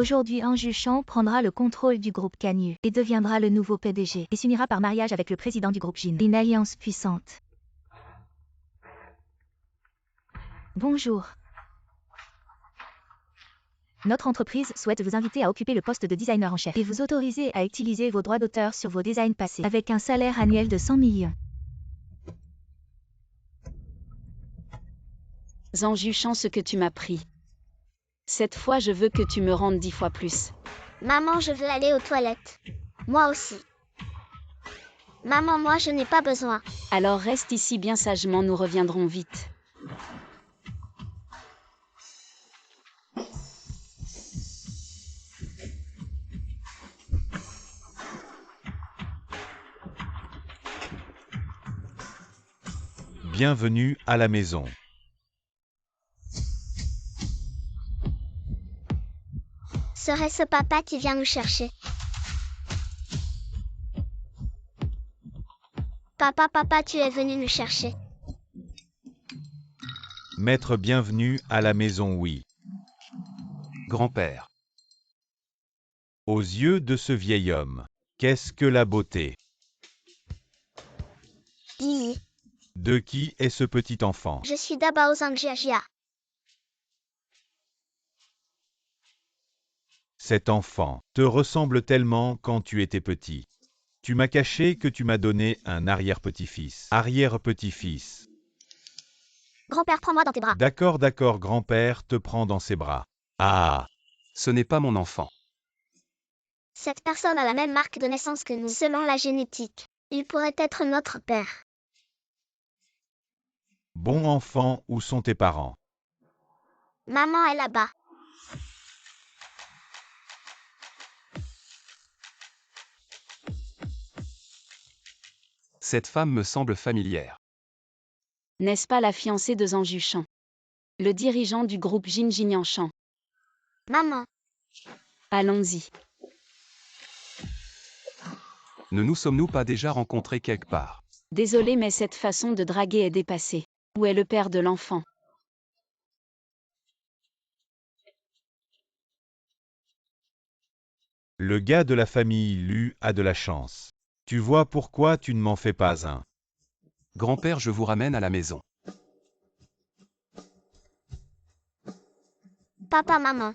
Aujourd'hui, Anju Chan prendra le contrôle du groupe Canyu et deviendra le nouveau PDG et s'unira par mariage avec le président du groupe Jin. Une alliance puissante. Bonjour. Notre entreprise souhaite vous inviter à occuper le poste de designer en chef et vous autoriser à utiliser vos droits d'auteur sur vos designs passés avec un salaire annuel de 100 millions. Anju Chan, ce que tu m'as pris. Cette fois, je veux que tu me rendes 10 fois plus. Maman, je veux aller aux toilettes. Moi aussi. Maman, moi, je n'ai pas besoin. Alors reste ici bien sagement, nous reviendrons vite. Bienvenue à la maison. Serait-ce papa qui vient nous chercher? Papa, tu es venu nous chercher. Maître, bienvenue à la maison, oui. Grand-père. Aux yeux de ce vieil homme, qu'est-ce que la beauté? Lily, De qui est ce petit enfant? je suis Dabao Zangjiajia. Cet enfant te ressemble tellement quand tu étais petit. Tu m'as caché que tu m'as donné un arrière-petit-fils. Arrière-petit-fils. Grand-père, prends-moi dans tes bras. D'accord, grand-père te prend dans ses bras. Ah, Ce n'est pas mon enfant. Cette personne a la même marque de naissance que nous, selon la génétique. Il pourrait être notre père. bon enfant, où sont tes parents? Maman est là-bas. Cette femme me semble familière. N'est-ce pas la fiancée de Anju Chan? Le dirigeant du groupe Jin Chan. Maman, Allons-y. Ne nous sommes-nous pas déjà rencontrés quelque part? Désolé, mais cette façon de draguer est dépassée. Où est le père de l'enfant? Le gars de la famille Lu a de la chance. Tu vois pourquoi tu ne m'en fais pas un? Grand-père, je vous ramène à la maison. papa, maman.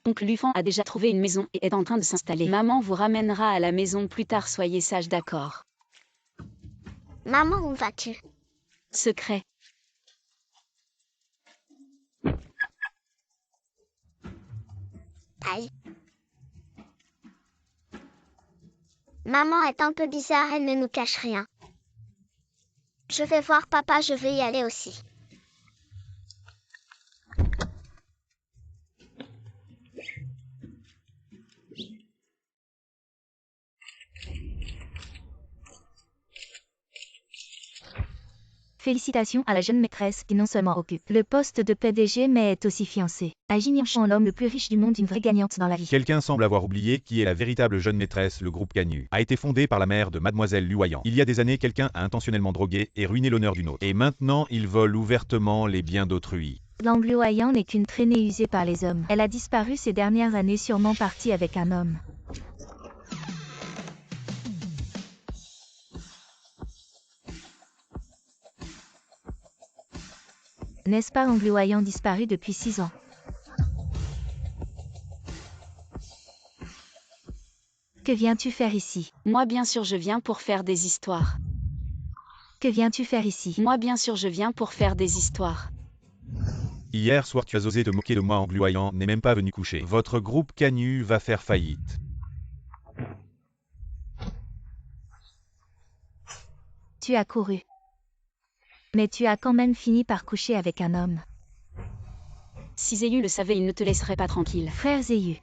Oncle Lufan a déjà trouvé une maison et est en train de s'installer. Maman vous ramènera à la maison plus tard, soyez sage, d'accord? Maman, où vas-tu? Secret. Aïe. Maman est un peu bizarre, elle ne nous cache rien. Je vais voir papa, je vais y aller aussi. Félicitations à la jeune maîtresse qui non seulement occupe le poste de PDG mais est aussi fiancée à Jin Chan, l'homme le plus riche du monde, une vraie gagnante dans la vie. Quelqu'un semble avoir oublié qui est la véritable jeune maîtresse. Le groupe Canyu a été fondé par la mère de mademoiselle Lu Wayang. Il y a des années, quelqu'un a intentionnellement drogué et ruiné l'honneur d'une autre. Et maintenant, il vole ouvertement les biens d'autrui. Lu Wayang n'est qu'une traînée usée par les hommes. Elle a disparu ces dernières années, sûrement partie avec un homme. N'est-ce pas Lu Wayang disparu depuis 6 ans? Que viens-tu faire ici? Moi bien sûr je viens pour faire des histoires. Que viens-tu faire ici? Moi bien sûr je viens pour faire des histoires. Hier soir, tu as osé te moquer de moi. Lu Wayang n'est même pas venu coucher. Votre groupe Canyu va faire faillite. Tu as couru. Mais tu as quand même fini par coucher avec un homme. Si Zéyu le savait, il ne te laisserait pas tranquille. Frère Zéyu,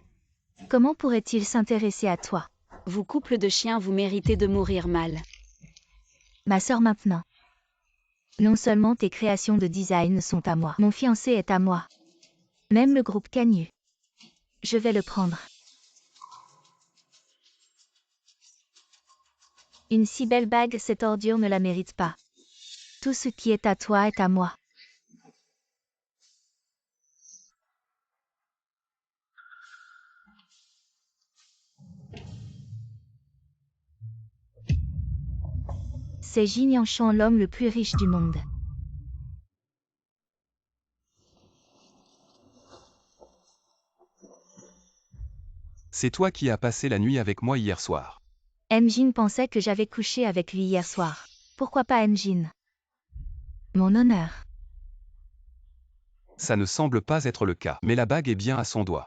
comment pourrait-il s'intéresser à toi? Vous couple de chiens, vous méritez de mourir mal. Ma sœur maintenant. Non seulement tes créations de design sont à moi, mon fiancé est à moi. Même le groupe Canyu. Je vais le prendre. Une si belle bague, cette ordure ne la mérite pas. Tout ce qui est à toi est à moi. C'est Jin Yanshan, l'homme le plus riche du monde. C'est toi qui as passé la nuit avec moi hier soir. Jin pensait que j'avais couché avec lui hier soir. Pourquoi pas Jin? Mon honneur. Ça ne semble pas être le cas, mais la bague est bien à son doigt.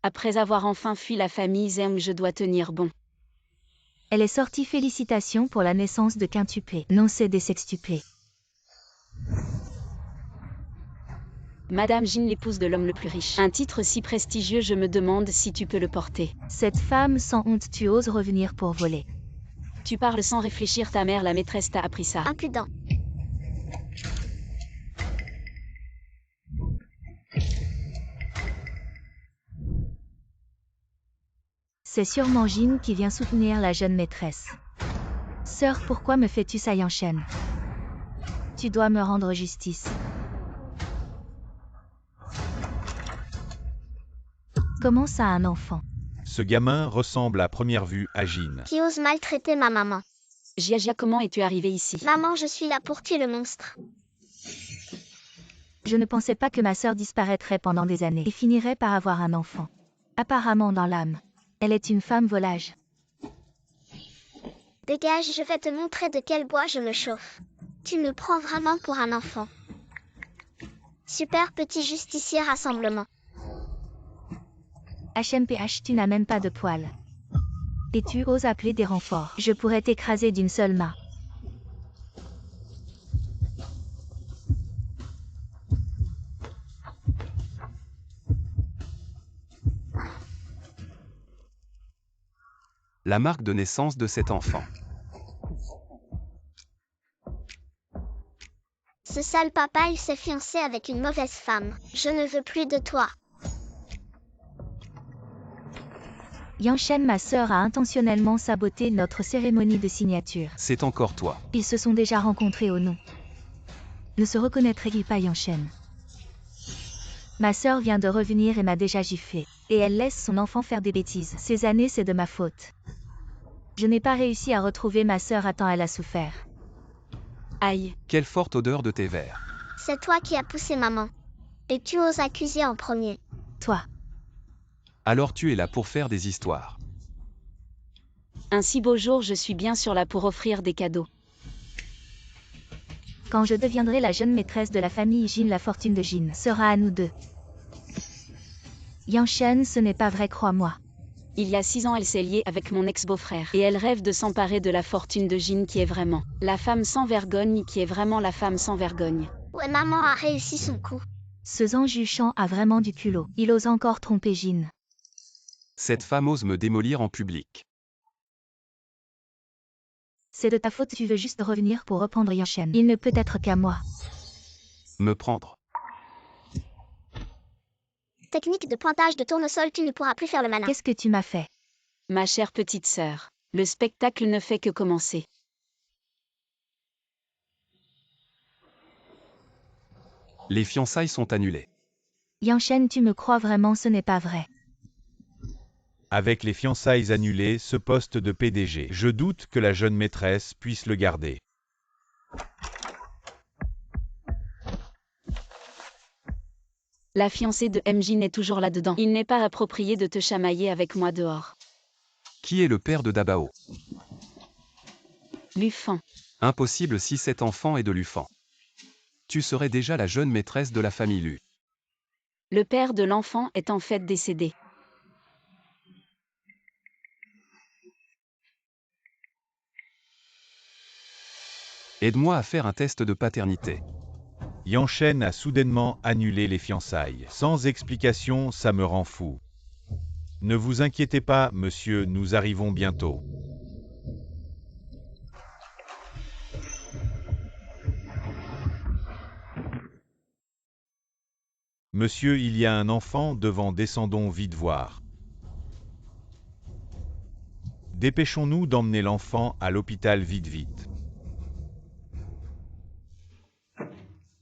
Après avoir enfin fui la famille Zeng, je dois tenir bon. Elle est sortie. Félicitations pour la naissance de quintuplé. Non, c'est des sextuplés. Madame Jin, l'épouse de l'homme le plus riche. Un titre si prestigieux, je me demande si tu peux le porter. Cette femme sans honte, tu oses revenir pour voler. Tu parles sans réfléchir, ta mère, la maîtresse, t'a appris ça. Impudent. C'est sûrement Jin qui vient soutenir la jeune maîtresse. Sœur, pourquoi me fais-tu ça, Yanshan? Tu dois me rendre justice. Comment ça, un enfant? Ce gamin ressemble à première vue à Jin. Qui ose maltraiter ma maman? Jia, comment es-tu arrivé ici? Maman, je suis là pour tuer le monstre. Je ne pensais pas que ma sœur disparaîtrait pendant des années et finirait par avoir un enfant. Apparemment dans l'âme. Elle est une femme volage. Dégage, je vais te montrer de quel bois je me chauffe. Tu me prends vraiment pour un enfant. Super petit justicier rassemblement. HMPH, tu n'as même pas de poils. Et tu oses appeler des renforts. Je pourrais t'écraser d'une seule main. La marque de naissance de cet enfant. Ce sale papa, il s'est fiancé avec une mauvaise femme. Je ne veux plus de toi. Yanshan, ma sœur, a intentionnellement saboté notre cérémonie de signature. C'est encore toi. Ils se sont déjà rencontrés au nom. Ne se reconnaîtrait-il pas, Yanshan? Ma sœur vient de revenir et m'a déjà giflé. Et elle laisse son enfant faire des bêtises. Ces années, c'est de ma faute. Je n'ai pas réussi à retrouver ma sœur à temps, elle a souffert. Aïe. Quelle forte odeur de tes verres. C'est toi qui as poussé maman. Et tu oses accuser en premier. Toi. Alors tu es là pour faire des histoires. Un si beau jour, je suis bien sûr là pour offrir des cadeaux. Quand je deviendrai la jeune maîtresse de la famille Jin, la fortune de Jin sera à nous deux. Yanshan, ce n'est pas vrai, crois-moi. Il y a 6 ans, elle s'est liée avec mon ex-beau-frère. Et elle rêve de s'emparer de la fortune de Jin, qui est vraiment la femme sans vergogne, qui est vraiment la femme sans vergogne. Ouais, maman a réussi son coup. Ce Zhang Jushan a vraiment du culot. Il ose encore tromper Jin. Cette femme ose me démolir en public. C'est de ta faute, tu veux juste revenir pour reprendre Yanshan. Il ne peut être qu'à moi. Me prendre. Technique de pointage de tournesol, tu ne pourras plus faire le malin. Qu'est-ce que tu m'as fait? Ma chère petite sœur, le spectacle ne fait que commencer. Les fiançailles sont annulées. Yanshan, tu me crois vraiment, ce n'est pas vrai. Avec les fiançailles annulées, ce poste de PDG, je doute que la jeune maîtresse puisse le garder. La fiancée de Jin est toujours là-dedans. Il n'est pas approprié de te chamailler avec moi dehors. Qui est le père de Dabao? Lufan. Impossible si cet enfant est de Lufan. Tu serais déjà la jeune maîtresse de la famille Lu. Le père de l'enfant est en fait décédé. Aide-moi à faire un test de paternité. Yanshan a soudainement annulé les fiançailles. Sans explication, ça me rend fou. Ne vous inquiétez pas, monsieur, nous arrivons bientôt. Monsieur, il y a un enfant devant, descendons vite voir. Dépêchons-nous d'emmener l'enfant à l'hôpital vite.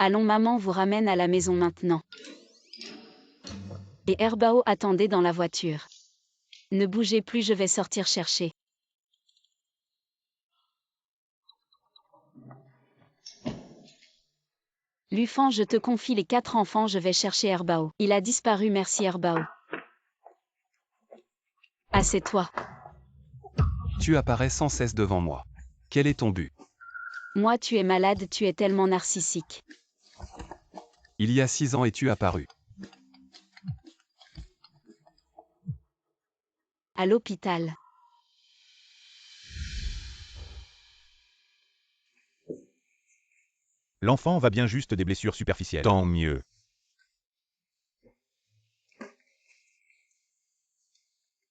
Allons, maman vous ramène à la maison maintenant. Et Herbao attendait dans la voiture. Ne bougez plus, je vais sortir chercher. Lufan, je te confie les 4 enfants, je vais chercher Herbao. Il a disparu, merci Herbao. Assieds-toi. Tu apparais sans cesse devant moi. Quel est ton but? Moi, tu es malade, tu es tellement narcissique. Il y a 6 ans es-tu apparu? À l'hôpital. L'enfant va bien, juste des blessures superficielles. Tant mieux.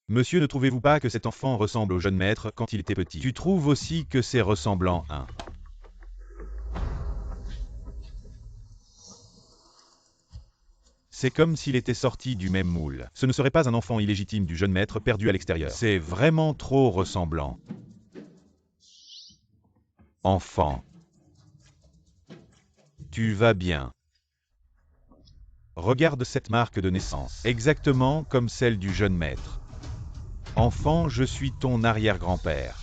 Monsieur, ne trouvez-vous pas que cet enfant ressemble au jeune maître quand il était petit? Tu trouves aussi que c'est ressemblant, hein? C'est comme s'il était sorti du même moule. Ce ne serait pas un enfant illégitime du jeune maître perdu à l'extérieur. C'est vraiment trop ressemblant. Enfant. Tu vas bien. Regarde cette marque de naissance, exactement comme celle du jeune maître. Enfant, je suis ton arrière-grand-père.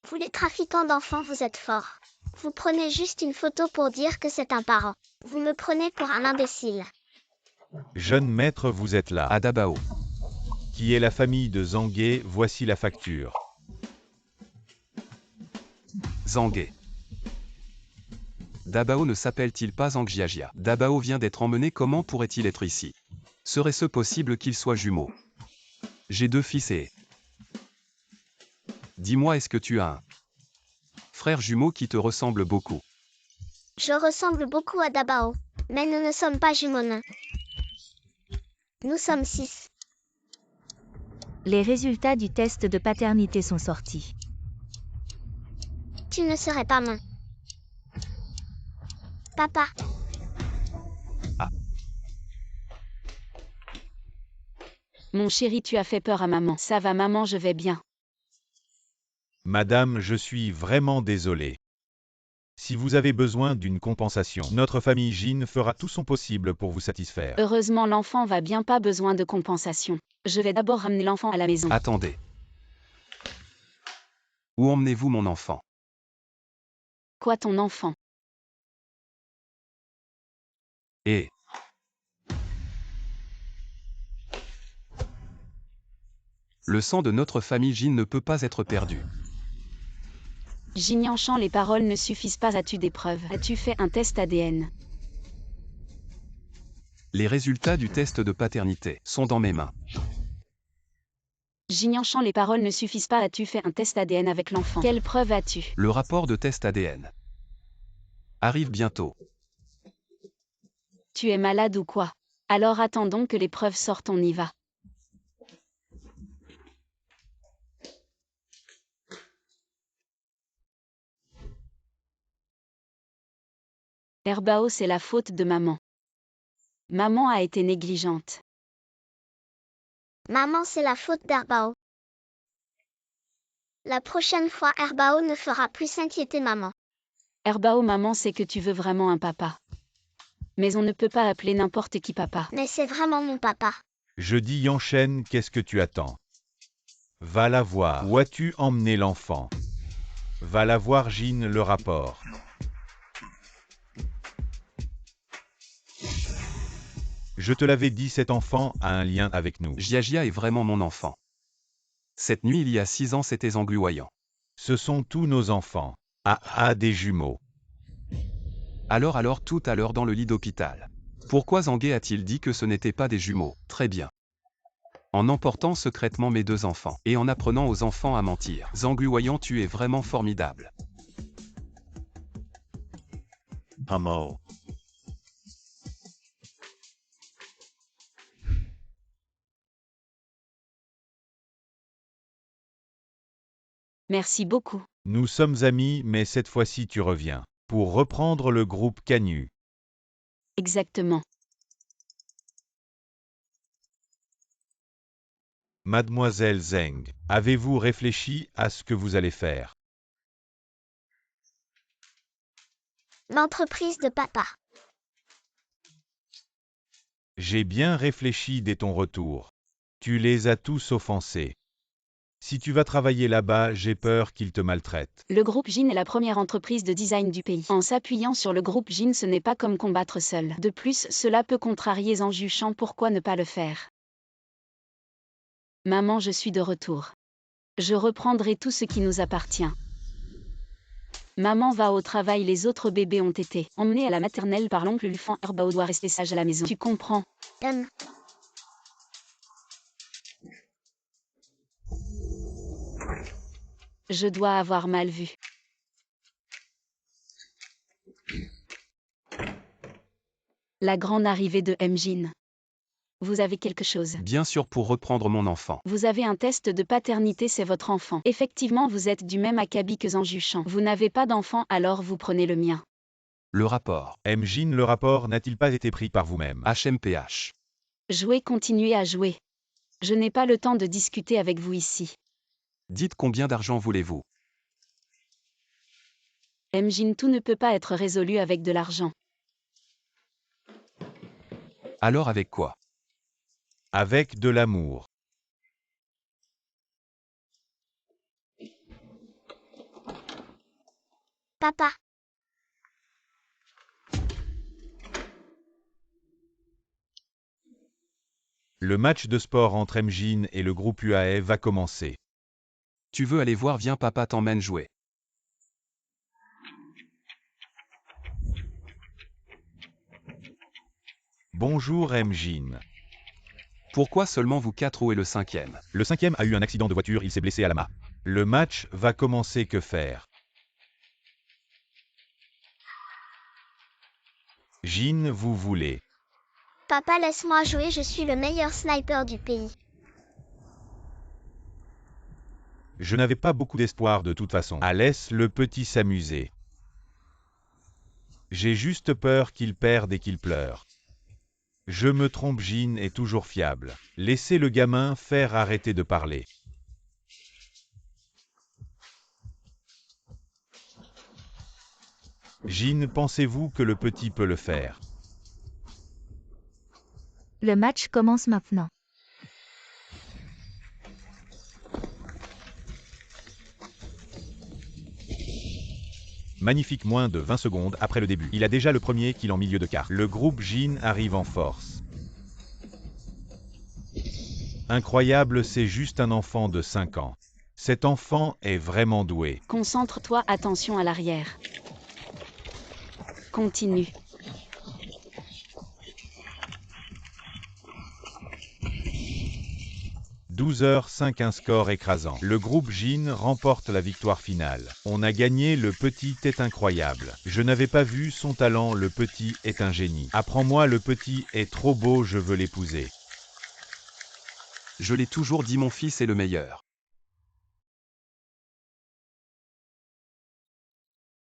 Vous les trafiquants d'enfants, vous êtes forts. Vous prenez juste une photo pour dire que c'est un parent. Vous me prenez pour un imbécile. Jeune maître, vous êtes là. À Dabao. Qui est la famille de Zangué, voici la facture. Zangué. Dabao ne s'appelle-t-il pas Zangjiajia? Dabao vient d'être emmené, comment pourrait-il être ici? Serait-ce possible qu'ils soient jumeaux? J'ai 2 fils et... Dis-moi, est-ce que tu as un frère jumeau qui te ressemble beaucoup? Je ressemble beaucoup à Dabao, mais nous ne sommes pas jumeaux nains. Nous sommes 6. Les résultats du test de paternité sont sortis. Tu ne serais pas mon papa. Mon chéri, tu as fait peur à maman. Ça va maman, je vais bien. Madame, je suis vraiment désolé. Si vous avez besoin d'une compensation, notre famille Jin fera tout son possible pour vous satisfaire. Heureusement l'enfant va bien, pas besoin de compensation. Je vais d'abord ramener l'enfant à la maison. Attendez. Où emmenez-vous mon enfant? Quoi ton enfant? Et... Le sang de notre famille Jin ne peut pas être perdu. Jignanchan, les paroles ne suffisent pas, as-tu des preuves? As-tu fait un test ADN? Les résultats du test de paternité sont dans mes mains. Jignanchan, les paroles ne suffisent pas, as-tu fait un test ADN avec l'enfant? Quelle preuve as-tu? Le rapport de test ADN arrive bientôt. Tu es malade ou quoi? Alors attendons que les preuves sortent, on y va. Herbao, c'est la faute de maman. Maman a été négligente. Maman, c'est la faute d'Herbao. La prochaine fois, Herbao ne fera plus s'inquiéter maman. Herbao, maman sait que tu veux vraiment un papa. Mais on ne peut pas appeler n'importe qui papa. Mais c'est vraiment mon papa. Je dis Yanchen, qu'est-ce que tu attends? Va la voir. Où as-tu emmené l'enfant? Va la voir Jin, le rapport. Je te l'avais dit, cet enfant a un lien avec nous. Jiajia est vraiment mon enfant. Cette nuit il y a 6 ans c'était engluoyant. Ce sont tous nos enfants. Ah, des jumeaux. Alors tout à l'heure dans le lit d'hôpital. Pourquoi Zangué a-t-il dit que ce n'était pas des jumeaux? Très bien. En emportant secrètement mes 2 enfants, et en apprenant aux enfants à mentir. Zangluoyant, tu es vraiment formidable. Hamo. Merci beaucoup. Nous sommes amis, mais cette fois-ci tu reviens. Pour reprendre le groupe Canyu. Exactement. Mademoiselle Zeng, avez-vous réfléchi à ce que vous allez faire? L'entreprise de papa. J'ai bien réfléchi dès ton retour. Tu les as tous offensés. Si tu vas travailler là-bas, j'ai peur qu'ils te maltraitent. Le groupe Jin est la première entreprise de design du pays. En s'appuyant sur le groupe Jin, ce n'est pas comme combattre seul. De plus, cela peut contrarier Zhang Yuchang, pourquoi ne pas le faire? Maman, je suis de retour. Je reprendrai tout ce qui nous appartient. Maman va au travail, les autres bébés ont été emmenés à la maternelle par l'oncle Lufan. Herbao doit rester sage à la maison. Tu comprends? Je dois avoir mal vu. La grande arrivée de Jin. Vous avez quelque chose? Bien sûr, pour reprendre mon enfant. Vous avez un test de paternité, c'est votre enfant. Effectivement, vous êtes du même acabit que Zhang Yuchang. Vous n'avez pas d'enfant, alors vous prenez le mien. Le rapport. Jin, le rapport n'a-t-il pas été pris par vous-même? HMPH. Jouez, continuez à jouer. Je n'ai pas le temps de discuter avec vous ici. Dites combien d'argent voulez-vous? Jin, tout ne peut pas être résolu avec de l'argent. Alors avec quoi? Avec de l'amour. Papa, Le match de sport entre Jin et le groupe UAE va commencer. Tu veux aller voir? Viens, papa t'emmène jouer. Bonjour Jin. Pourquoi seulement vous quatre? Où est le cinquième? Le cinquième a eu un accident de voiture, il s'est blessé à la main. Le match va commencer, que faire? Jin, vous voulez? papa, laisse-moi jouer, je suis le meilleur sniper du pays. Je n'avais pas beaucoup d'espoir de toute façon. Ah, laisse le petit s'amuser. J'ai juste peur qu'il perde et qu'il pleure. Je me trompe, Jin est toujours fiable. Laissez le gamin faire, arrêter de parler. Jin, pensez-vous que le petit peut le faire? Le match commence maintenant. Magnifique, moins de 20 secondes après le début. Il a déjà le premier kill en milieu de carte. Le groupe Jin arrive en force. Incroyable, c'est juste un enfant de 5 ans. Cet enfant est vraiment doué. Concentre-toi, attention à l'arrière. Continue. « 12h05, un score écrasant. Le groupe Jin remporte la victoire finale. On a gagné, le petit est incroyable. Je n'avais pas vu son talent, le petit est un génie. Apprends-moi, le petit est trop beau, je veux l'épouser. Je l'ai toujours dit, mon fils est le meilleur.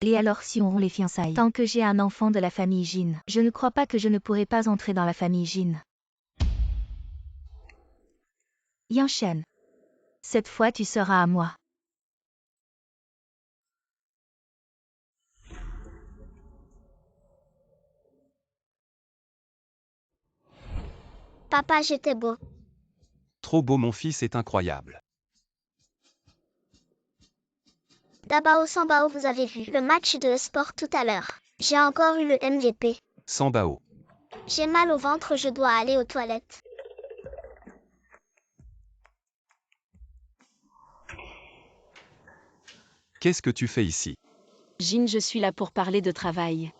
Et alors si on rompt les fiançailles? Tant que j'ai un enfant de la famille Jin, je ne crois pas que je ne pourrai pas entrer dans la famille Jin. Yanshen. Cette fois tu seras à moi. Papa, j'étais beau. Trop beau, mon fils est incroyable. Dabao Sambao, vous avez vu le match de sport tout à l'heure. J'ai encore eu le MVP. Sambao. J'ai mal au ventre, je dois aller aux toilettes. Qu'est-ce que tu fais ici? Jin, je suis là pour parler de travail.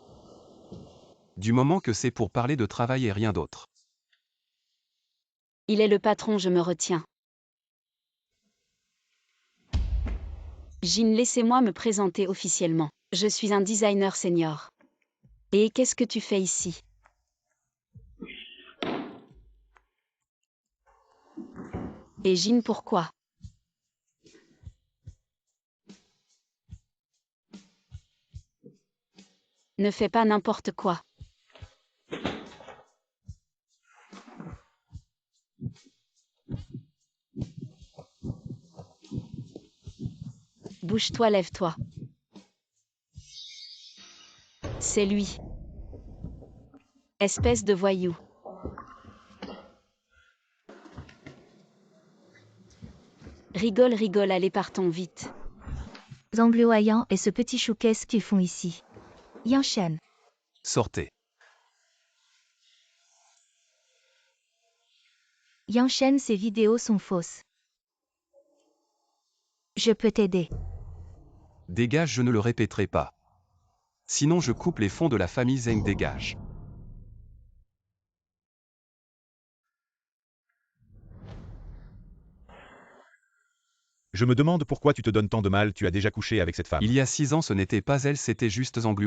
Du moment que c'est pour parler de travail et rien d'autre. Il est le patron, je me retiens. Jin, laissez-moi me présenter officiellement. Je suis un designer senior. Et qu'est-ce que tu fais ici? Et Jin, pourquoi? Ne fais pas n'importe quoi. Bouge-toi, lève-toi. C'est lui. Espèce de voyou. Rigole, rigole, allez partons vite. Zhang et ce petit chou, qu'est-ce qu'ils font ici? Yanshen. Sortez. Yanshen, ces vidéos sont fausses. Je peux t'aider. Dégage, je ne le répéterai pas. Sinon je coupe les fonds de la famille Zheng, dégage. Je me demande pourquoi tu te donnes tant de mal, tu as déjà couché avec cette femme. Il y a 6 ans, ce n'était pas elle, c'était juste Zhang.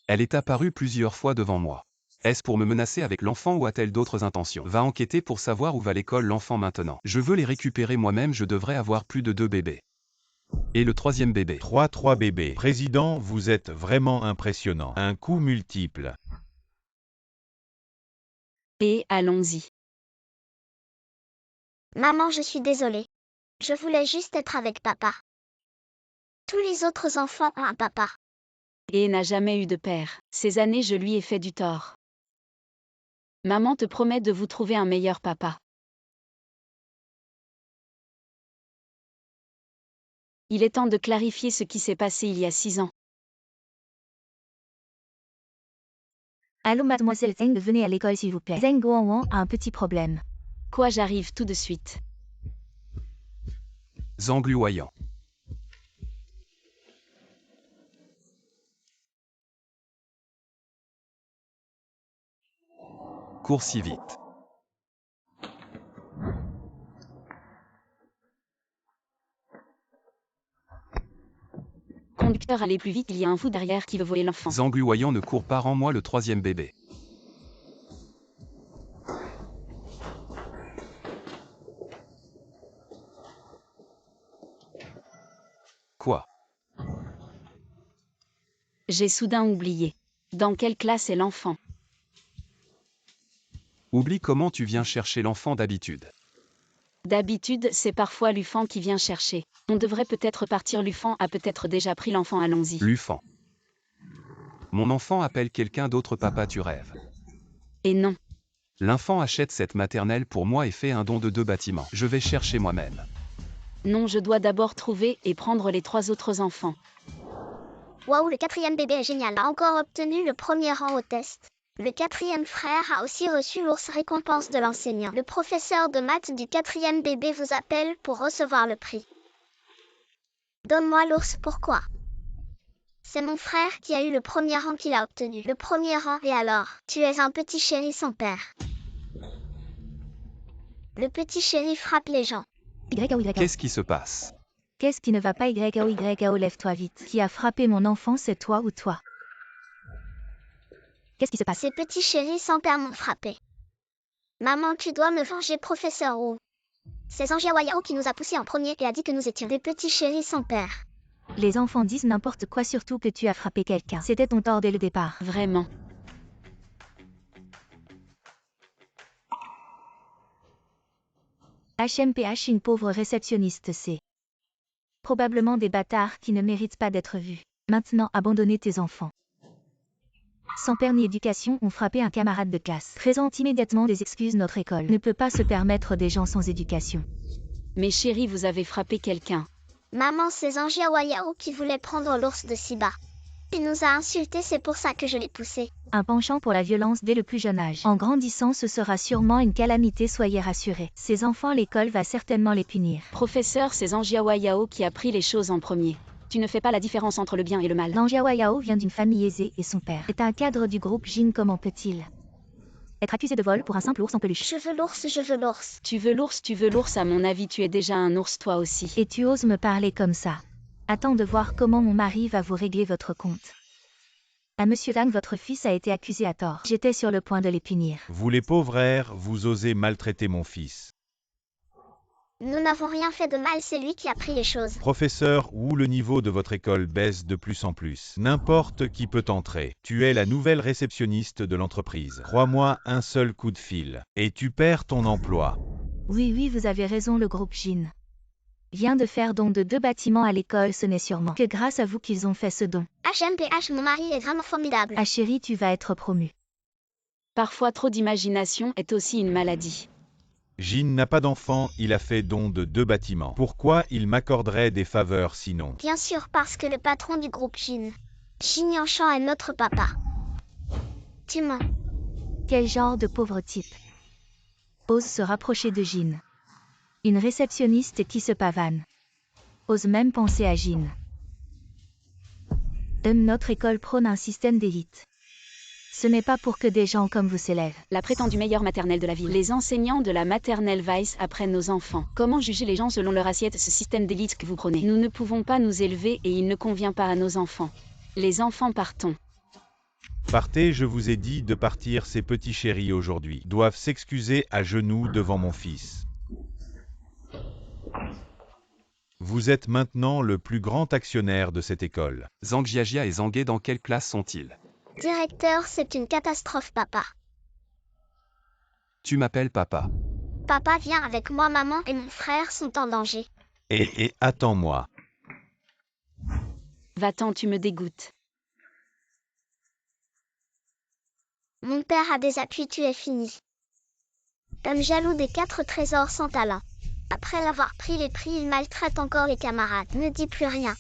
Elle est apparue plusieurs fois devant moi. Est-ce pour me menacer avec l'enfant ou a-t-elle d'autres intentions? Va enquêter pour savoir où va l'école l'enfant maintenant. Je veux les récupérer moi-même, je devrais avoir plus de 2 bébés. Et le 3e bébé. 3 bébés. Président, vous êtes vraiment impressionnant. Un coup multiple. Et allons-y. Maman, je suis désolée. Je voulais juste être avec papa. Tous les autres enfants ont un papa. Et n'a jamais eu de père. Ces années, je lui ai fait du tort. Maman te promet de vous trouver un meilleur papa. Il est temps de clarifier ce qui s'est passé il y a 6 ans. Allô mademoiselle Zheng, venez à l'école s'il vous plaît. Zheng Guowan a un petit problème. Quoi, j'arrive tout de suite. Zhang. Cours si vite. Conducteur, allez plus vite, il y a un fou derrière qui veut voler l'enfant. Zhang ne court pas, rends-moi le 3e bébé. Quoi? J'ai soudain oublié. Dans quelle classe est l'enfant? Oublie comment tu viens chercher l'enfant d'habitude. D'habitude, c'est parfois Lufan qui vient chercher. On devrait peut-être partir, Lufan a peut-être déjà pris l'enfant, allons-y. Lufan. Mon enfant appelle quelqu'un d'autre, papa, tu rêves. Et non. L'enfant achète cette maternelle pour moi et fait un don de 2 bâtiments. Je vais chercher moi-même. Non, je dois d'abord trouver et prendre les 3 autres enfants. Waouh, le 4e bébé est génial. A encore obtenu le 1er rang au test. Le 4e frère a aussi reçu l'ours récompense de l'enseignant. Le professeur de maths du 4e bébé vous appelle pour recevoir le prix. Donne-moi l'ours, pourquoi? C'est mon frère qui a eu le 1er rang qu'il a obtenu. Le 1er rang, et alors? Tu es un petit chéri sans père. Le petit chéri frappe les gens. YAO. Qu'est-ce qui se passe? Qu'est-ce qui ne va pas? YAO, lève-toi vite. Qui a frappé mon enfant, c'est toi ou toi? Qu'est-ce qui se passe? Ces petits chéris sans père m'ont frappé. Maman, tu dois me venger, professeur Wu. C'est Zhang qui nous a poussés en premier et a dit que nous étions des petits chéris sans père. Les enfants disent n'importe quoi, surtout que tu as frappé quelqu'un. C'était ton tort dès le départ. Vraiment. HMPH, une pauvre réceptionniste, c'est probablement des bâtards qui ne méritent pas d'être vus. Maintenant, abandonnez tes enfants. Sans père ni éducation, ont frappé un camarade de classe. Présente immédiatement des excuses, notre école ne peut pas se permettre des gens sans éducation. Mais chérie, vous avez frappé quelqu'un. Maman, c'est Zhang qui voulait prendre l'ours de Siba. Il nous a insultés, c'est pour ça que je l'ai poussé. Un penchant pour la violence dès le plus jeune âge. En grandissant, ce sera sûrement une calamité, soyez rassurés. Ces enfants, l'école va certainement les punir. Professeur, c'est Zhang qui a pris les choses en premier. Tu ne fais pas la différence entre le bien et le mal. Zhang vient d'une famille aisée et son père est un cadre du groupe Jin. Comment peut-il être accusé de vol pour un simple ours en peluche? Je veux l'ours, je veux l'ours. Tu veux l'ours, à mon avis tu es déjà un ours toi aussi. Et tu oses me parler comme ça? Attends de voir comment mon mari va vous régler votre compte. À Monsieur Dang, votre fils a été accusé à tort. J'étais sur le point de les punir. Vous les pauvres airs, vous osez maltraiter mon fils. Nous n'avons rien fait de mal, c'est lui qui a pris les choses. Professeur, où le niveau de votre école baisse de plus en plus. N'importe qui peut entrer. Tu es la nouvelle réceptionniste de l'entreprise. Crois-moi, un seul coup de fil. Et tu perds ton emploi. Oui, vous avez raison, le groupe Jin vient de faire don de 2 bâtiments à l'école, ce n'est sûrement que grâce à vous qu'ils ont fait ce don. HMPH, mon mari est vraiment formidable. Ah chérie, tu vas être promue. Parfois trop d'imagination est aussi une maladie. Jin n'a pas d'enfant, il a fait don de 2 bâtiments. Pourquoi il m'accorderait des faveurs sinon? Bien sûr parce que le patron du groupe Jin, Jin Yanshan est notre papa. Tu mens. Quel genre de pauvre type ose se rapprocher de Jin. Une réceptionniste qui se pavane. Ose même penser à Jin. Notre école prône un système d'élite. Ce n'est pas pour que des gens comme vous s'élèvent. La prétendue meilleure maternelle de la ville. Les enseignants de la maternelle Vice apprennent nos enfants. Comment juger les gens selon leur assiette, ce système d'élite que vous prônez? Nous ne pouvons pas nous élever et il ne convient pas à nos enfants. Les enfants, partons. Partez, je vous ai dit de partir, ces petits chéris aujourd'hui doivent s'excuser à genoux devant mon fils. Vous êtes maintenant le plus grand actionnaire de cette école. Zhang Jiajia et Zhang He dans quelle classe sont-ils? Directeur, c'est une catastrophe, papa. Tu m'appelles papa. Papa, viens avec moi, maman et mon frère sont en danger. Et attends-moi. Va-t'en, tu me dégoûtes. Mon père a des appuis, tu es fini. Homme jaloux des 4 trésors sans talent. Après l'avoir pris les prix, il maltraite encore les camarades. Ne dis plus rien.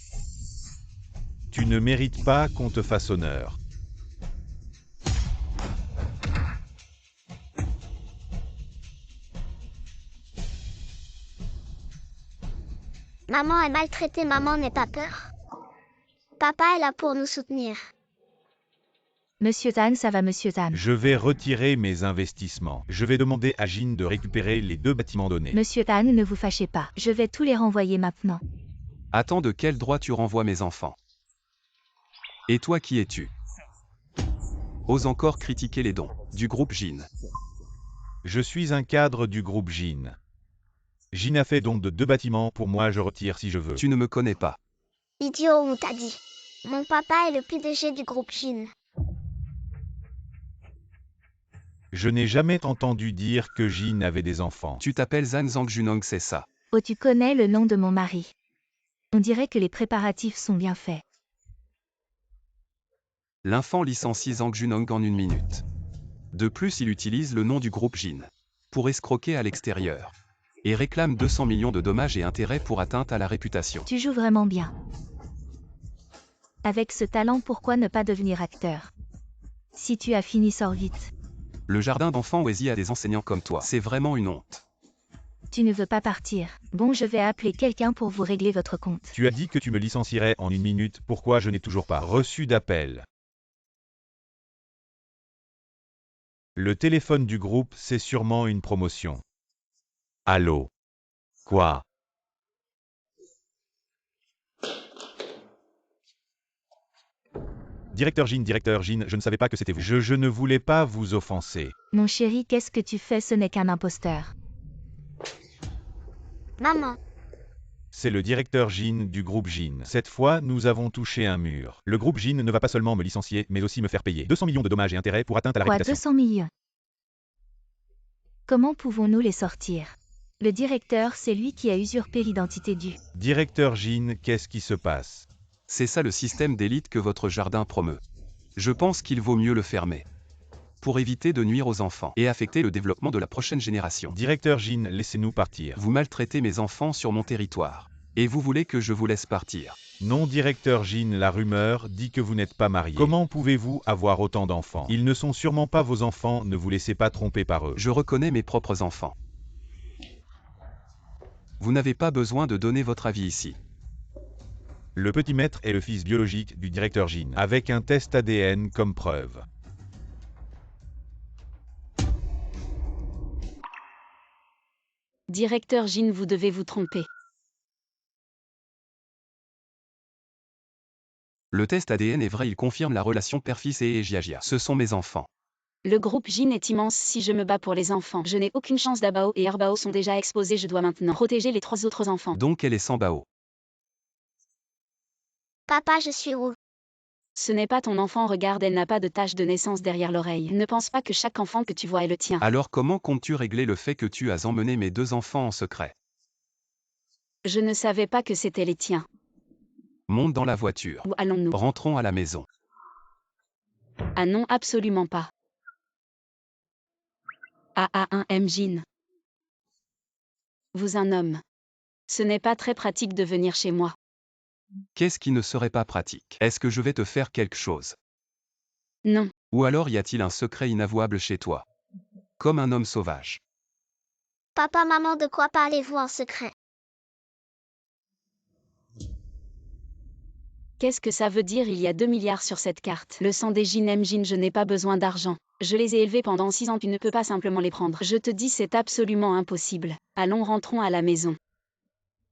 Tu ne mérites pas qu'on te fasse honneur. Maman est maltraitée, maman n'aie pas peur. Papa est là pour nous soutenir. Monsieur Zhang, ça va, monsieur Zhang. Je vais retirer mes investissements. Je vais demander à Jin de récupérer les 2 bâtiments donnés. Monsieur Zhang, ne vous fâchez pas. Je vais tous les renvoyer maintenant. Attends, de quel droit tu renvoies mes enfants? Et toi, qui es-tu? Ose encore critiquer les dons du groupe Jin. Je suis un cadre du groupe Jin. Jin a fait don de 2 bâtiments, pour moi je retire si je veux. Tu ne me connais pas. Idiot, on t'a dit. Mon papa est le PDG du groupe Jin. Je n'ai jamais entendu dire que Jin avait des enfants. Tu t'appelles Zhan Zhangjunong, c'est ça? Oh, tu connais le nom de mon mari. On dirait que les préparatifs sont bien faits. L'infant licencie Zhang Junong en 1 minute. De plus, il utilise le nom du groupe Jin pour escroquer à l'extérieur et réclame 200 millions de dommages et intérêts pour atteinte à la réputation. Tu joues vraiment bien. Avec ce talent, pourquoi ne pas devenir acteur? Si tu as fini, sors vite. Le jardin d'enfants Wesley a des enseignants comme toi. C'est vraiment une honte. Tu ne veux pas partir. Bon, je vais appeler quelqu'un pour vous régler votre compte. Tu as dit que tu me licencierais en 1 minute, pourquoi je n'ai toujours pas reçu d'appel? Le téléphone du groupe, c'est sûrement une promotion. Allô? Quoi? Directeur Jin, je ne savais pas que c'était vous. Je ne voulais pas vous offenser. Mon chéri, qu'est-ce que tu fais? Ce n'est qu'un imposteur. Maman. C'est le directeur Jin du groupe Jin. Cette fois, nous avons touché un mur. Le groupe Jin ne va pas seulement me licencier, mais aussi me faire payer 200 millions de dommages et intérêts pour atteinte à la Quoi, réputation. 200 millions? Comment pouvons-nous les sortir? Le directeur, c'est lui qui a usurpé l'identité du. Directeur Jin, qu'est-ce qui se passe? C'est ça le système d'élite que votre jardin promeut. Je pense qu'il vaut mieux le fermer pour éviter de nuire aux enfants et affecter le développement de la prochaine génération. Directeur Jin, laissez-nous partir. Vous maltraitez mes enfants sur mon territoire. Et vous voulez que je vous laisse partir? Non, directeur Jin, la rumeur dit que vous n'êtes pas marié. Comment pouvez-vous avoir autant d'enfants? Ils ne sont sûrement pas vos enfants, ne vous laissez pas tromper par eux. Je reconnais mes propres enfants. Vous n'avez pas besoin de donner votre avis ici. Le petit maître est le fils biologique du directeur Jin, avec un test ADN comme preuve. Directeur Jin, vous devez vous tromper. Le test ADN est vrai, il confirme la relation père-fils et Jiajia. Ce sont mes enfants. Le groupe Jin est immense. Si je me bats pour les enfants, je n'ai aucune chance. Dabao et Erbao sont déjà exposés. Je dois maintenant protéger les 3 autres enfants. Donc elle est sans Bao. Papa, je suis où? Ce n'est pas ton enfant, regarde, elle n'a pas de tache de naissance derrière l'oreille. Ne pense pas que chaque enfant que tu vois est le tien. Alors comment comptes-tu régler le fait que tu as emmené mes 2 enfants en secret? Je ne savais pas que c'était les tiens. Monte dans la voiture. Où allons-nous? Rentrons à la maison. Ah non, absolument pas. AA1M Jin. Vous un homme. Ce n'est pas très pratique de venir chez moi. Qu'est-ce qui ne serait pas pratique? Est-ce que je vais te faire quelque chose? Non. Ou alors y a-t-il un secret inavouable chez toi? Comme un homme sauvage. Papa, maman, de quoi parlez-vous en secret? Qu'est-ce que ça veut dire? Il y a 2 milliards sur cette carte. Le sang des Jin M. Jin, je n'ai pas besoin d'argent. Je les ai élevés pendant 6 ans, tu ne peux pas simplement les prendre. Je te dis, c'est absolument impossible. Allons, rentrons à la maison.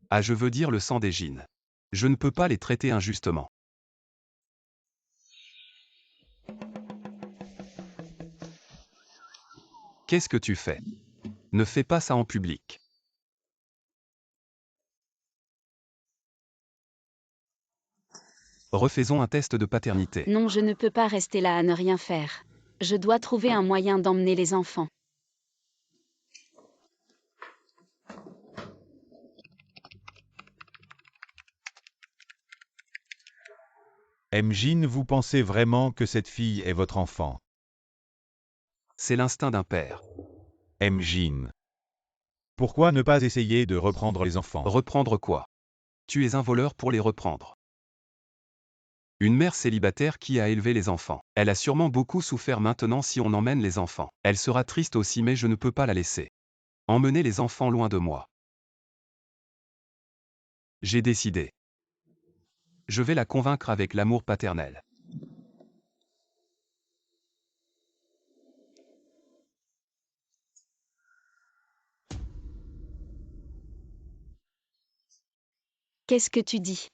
Ah, je veux dire le sang des Jin. Je ne peux pas les traiter injustement. Qu'est-ce que tu fais? Ne fais pas ça en public. Refaisons un test de paternité. Non, je ne peux pas rester là à ne rien faire. Je dois trouver un moyen d'emmener les enfants. Jin, vous pensez vraiment que cette fille est votre enfant? C'est l'instinct d'un père. Jin. Pourquoi ne pas essayer de reprendre les enfants? Reprendre quoi? Tu es un voleur pour les reprendre. Une mère célibataire qui a élevé les enfants. Elle a sûrement beaucoup souffert maintenant si on emmène les enfants. Elle sera triste aussi mais je ne peux pas la laisser. Emmenez les enfants loin de moi. J'ai décidé. Je vais la convaincre avec l'amour paternel. Qu'est-ce que tu dis?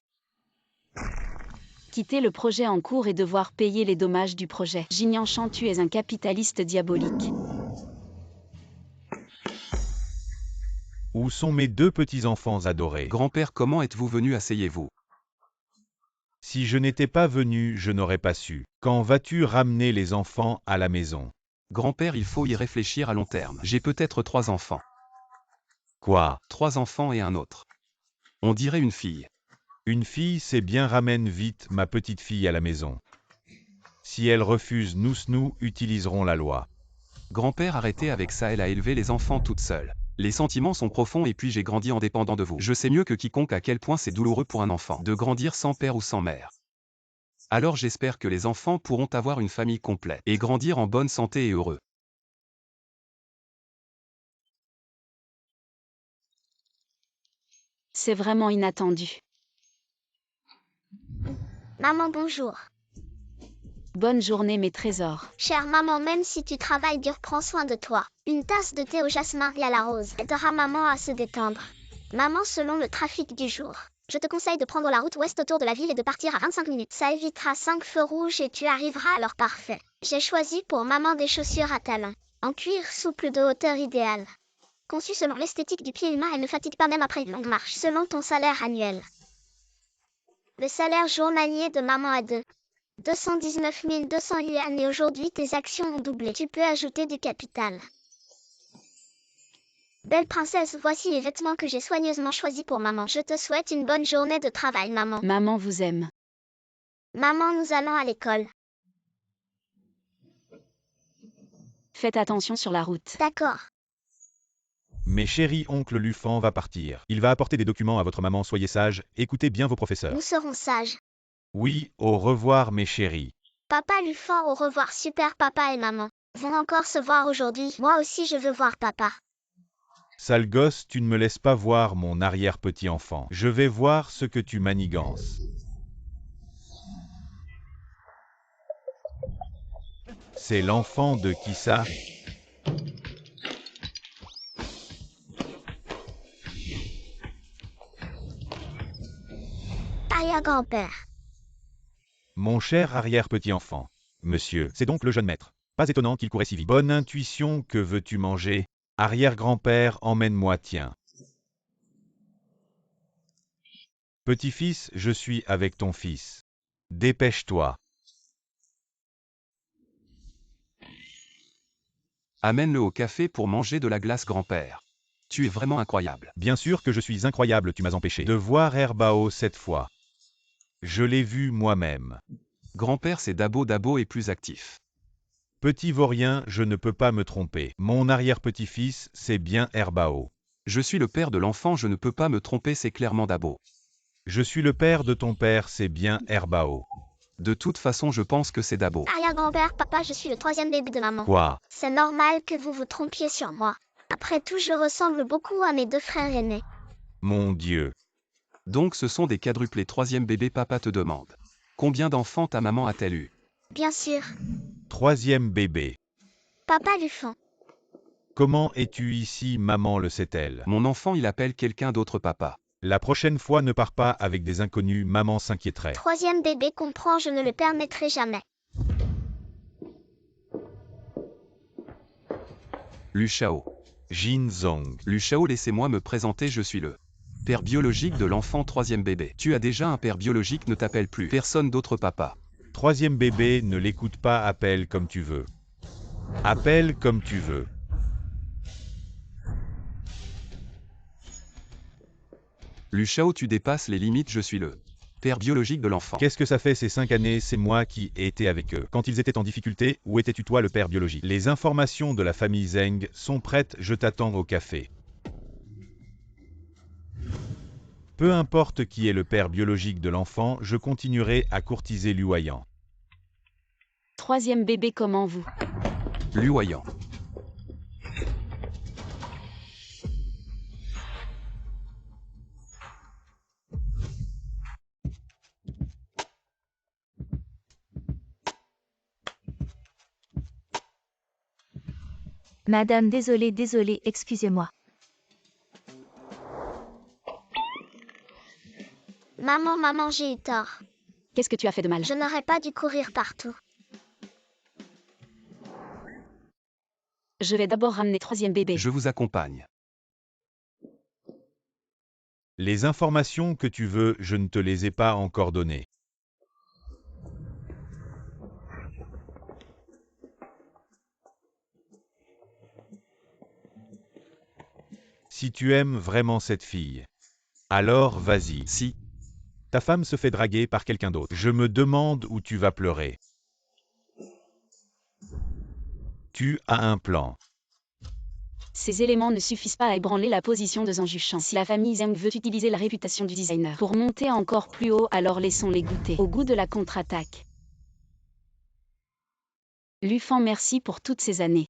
Quitter le projet en cours et devoir payer les dommages du projet. Jin Yanshan, tu es un capitaliste diabolique. Où sont mes 2 petits-enfants adorés? Grand-père, comment êtes-vous venu? Asseyez-vous. Si je n'étais pas venu, je n'aurais pas su. Quand vas-tu ramener les enfants à la maison? Grand-père, il faut y réfléchir à long terme. J'ai peut-être 3 enfants. Quoi? 3 enfants et un autre. On dirait une fille. Une fille, c'est bien, ramène vite ma petite fille à la maison. Si elle refuse, nous utiliserons la loi. Grand-père, arrêtez avec ça, elle a élevé les enfants toute seule. Les sentiments sont profonds et puis j'ai grandi en dépendant de vous. Je sais mieux que quiconque à quel point c'est douloureux pour un enfant de grandir sans père ou sans mère. Alors j'espère que les enfants pourront avoir une famille complète et grandir en bonne santé et heureux. C'est vraiment inattendu. Maman, bonjour. Bonne journée mes trésors. Chère maman, même si tu travailles dur, prends soin de toi. Une tasse de thé au jasmin et à la rose aidera maman à se détendre. Maman, selon le trafic du jour, je te conseille de prendre la route ouest autour de la ville et de partir à 25 minutes. Ça évitera 5 feux rouges et tu arriveras à l'heure parfaite. J'ai choisi pour maman des chaussures à talons, en cuir souple de hauteur idéale. Conçues selon l'esthétique du pied humain, elles ne fatiguent pas même après une longue marche, selon ton salaire annuel. Le salaire journalier de maman est de 219 200 yuan et aujourd'hui tes actions ont doublé. Tu peux ajouter du capital. Belle princesse, voici les vêtements que j'ai soigneusement choisis pour maman. Je te souhaite une bonne journée de travail, maman. Maman vous aime. Maman, nous allons à l'école. Faites attention sur la route. D'accord. Mes chéris, oncle Lufan va partir. Il va apporter des documents à votre maman, soyez sages, écoutez bien vos professeurs. Nous serons sages. Oui, au revoir mes chéris. Papa Lufan, au revoir. Super, papa et maman vont encore se voir aujourd'hui. Moi aussi je veux voir papa. Sale gosse, tu ne me laisses pas voir mon arrière-petit-enfant. Je vais voir ce que tu manigances. C'est l'enfant de qui ça? Arrière-grand-père. Mon cher arrière-petit-enfant. Monsieur, c'est donc le jeune maître. Pas étonnant qu'il courait si vite. Bonne intuition, que veux-tu manger? Arrière-grand-père, emmène-moi, tiens. Petit-fils, je suis avec ton fils. Dépêche-toi. Amène-le au café pour manger de la glace, grand-père. Tu es vraiment incroyable. Bien sûr que je suis incroyable, tu m'as empêché de voir Herbao cette fois. Je l'ai vu moi-même. Grand-père, c'est Dabo est plus actif. Petit vaurien, je ne peux pas me tromper. Mon arrière-petit-fils, c'est bien Herbao. Je suis le père de l'enfant, je ne peux pas me tromper, c'est clairement Dabo. Je suis le père de ton père, c'est bien Herbao. De toute façon, je pense que c'est Dabo. Arrière-grand-père, papa, je suis le troisième bébé de maman. Quoi? C'est normal que vous vous trompiez sur moi. Après tout, je ressemble beaucoup à mes deux frères aînés. Mon Dieu. Donc ce sont des quadruplés. Troisième bébé, papa te demande. Combien d'enfants ta maman a-t-elle eu? Bien sûr. Troisième bébé. Papa Lufon. Comment es-tu ici, maman le sait-elle? Mon enfant, il appelle quelqu'un d'autre papa. La prochaine fois, ne pars pas avec des inconnus, maman s'inquiéterait. Troisième bébé comprend, je ne le permettrai jamais. Lu Shao. Jin Zong. Lu Shao, laissez-moi me présenter, je suis le père biologique de l'enfant troisième bébé. Tu as déjà un père biologique, ne t'appelle plus personne d'autre papa. Troisième bébé, ne l'écoute pas, appelle comme tu veux. Appelle comme tu veux. Lu Shao, tu dépasses les limites, je suis le père biologique de l'enfant. Qu'est-ce que ça fait ces 5 années? C'est moi qui ai été avec eux. Quand ils étaient en difficulté, où étais-tu toi le père biologique? Les informations de la famille Zeng sont prêtes, je t'attends au café. Peu importe qui est le père biologique de l'enfant, je continuerai à courtiser Luoyan. Troisième bébé, comment vous? Lu Oyan. Madame, désolé, excusez-moi. Maman, j'ai eu tort. Qu'est-ce que tu as fait de mal? Je n'aurais pas dû courir partout. Je vais d'abord ramener troisième bébé. Je vous accompagne. Les informations que tu veux, je ne te les ai pas encore données. Si tu aimes vraiment cette fille, alors vas-y. Si. Ta femme se fait draguer par quelqu'un d'autre. Je me demande où tu vas pleurer. Tu as un plan. Ces éléments ne suffisent pas à ébranler la position de Zhang Jushan. Si la famille Zheng veut utiliser la réputation du designer pour monter encore plus haut, alors laissons-les goûter au goût de la contre-attaque. Lufan, merci pour toutes ces années.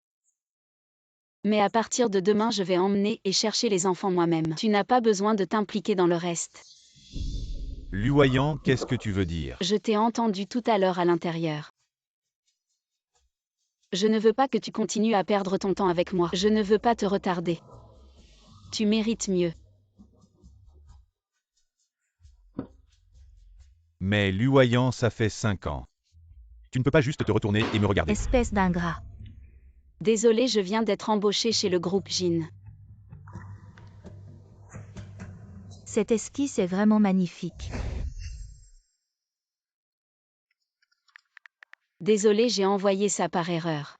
Mais à partir de demain, je vais emmener et chercher les enfants moi-même. Tu n'as pas besoin de t'impliquer dans le reste. Luoyan, qu'est-ce que tu veux dire? Je t'ai entendu tout à l'heure à l'intérieur. Je ne veux pas que tu continues à perdre ton temps avec moi. Je ne veux pas te retarder. Tu mérites mieux. Mais Luoyan, ça fait 5 ans. Tu ne peux pas juste te retourner et me regarder. Espèce d'ingrat. Désolé, je viens d'être embauché chez le groupe Jin. Cette esquisse est vraiment magnifique. Désolé, j'ai envoyé ça par erreur.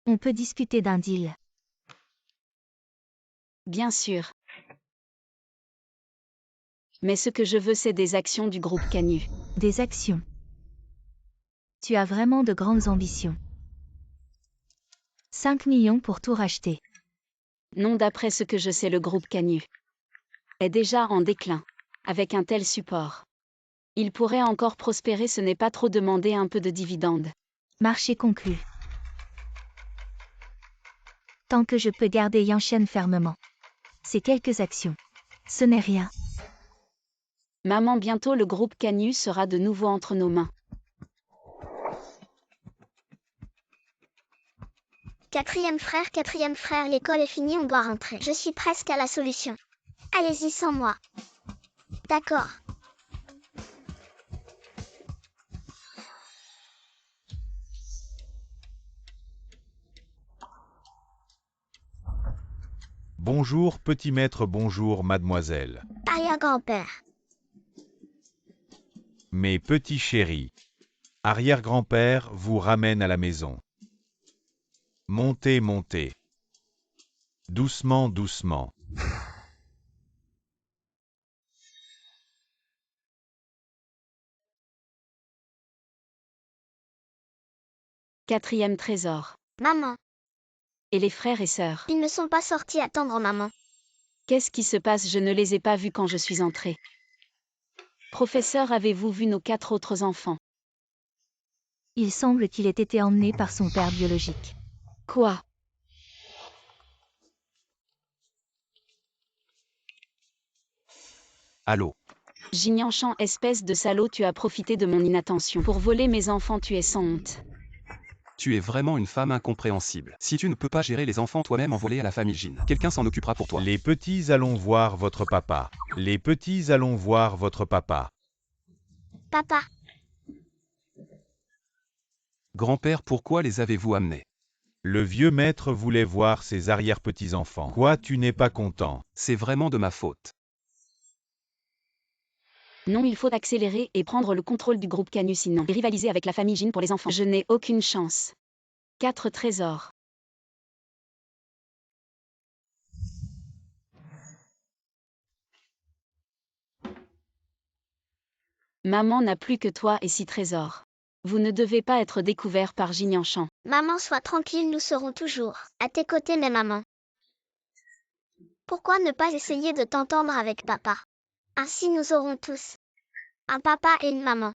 On peut discuter d'un deal. Bien sûr. Mais ce que je veux, c'est des actions du groupe Canyu. Des actions. Tu as vraiment de grandes ambitions. 5 millions pour tout racheter. Non, d'après ce que je sais, le groupe Canyu est déjà en déclin. Avec un tel support, il pourrait encore prospérer, ce n'est pas trop demander un peu de dividendes. Marché conclu. Tant que je peux garder Yanshen fermement. Ces quelques actions. Ce n'est rien. Maman, bientôt le groupe Canyu sera de nouveau entre nos mains. Quatrième frère, l'école est finie, on doit rentrer. Je suis presque à la solution. Allez-y sans moi. D'accord. Bonjour petit maître, bonjour mademoiselle. Arrière-grand-père. Mes petits chéris. Arrière-grand-père vous ramène à la maison. Montez, montez. Doucement, doucement. Quatrième trésor. Maman. Et les frères et sœurs? Ils ne sont pas sortis attendre maman. Qu'est-ce qui se passe? Je ne les ai pas vus quand je suis entrée. Professeur, avez-vous vu nos 4 autres enfants? Il semble qu'il ait été emmené par son père biologique. Quoi? Allô? Jin-Yanshan, espèce de salaud, tu as profité de mon inattention pour voler mes enfants, tu es sans honte. Tu es vraiment une femme incompréhensible. Si tu ne peux pas gérer les enfants toi-même, envoie-les à la famille Jin. Quelqu'un s'en occupera pour toi. Les petits, allons voir votre papa. Les petits, allons voir votre papa. Papa, Grand-père, pourquoi les avez-vous amenés? Le vieux maître voulait voir ses arrière-petits-enfants. Quoi, tu n'es pas content? C'est vraiment de ma faute. Non, il faut accélérer et prendre le contrôle du groupe Canus, sinon et rivaliser avec la famille Jin pour les enfants. Je n'ai aucune chance. 4 trésors. Maman n'a plus que toi et 6 trésors. Vous ne devez pas être découvert par Jin-Yanshan. maman, sois tranquille, nous serons toujours à tes côtés, mais maman. Pourquoi ne pas essayer de t'entendre avec papa? Ainsi nous aurons tous un papa et une maman.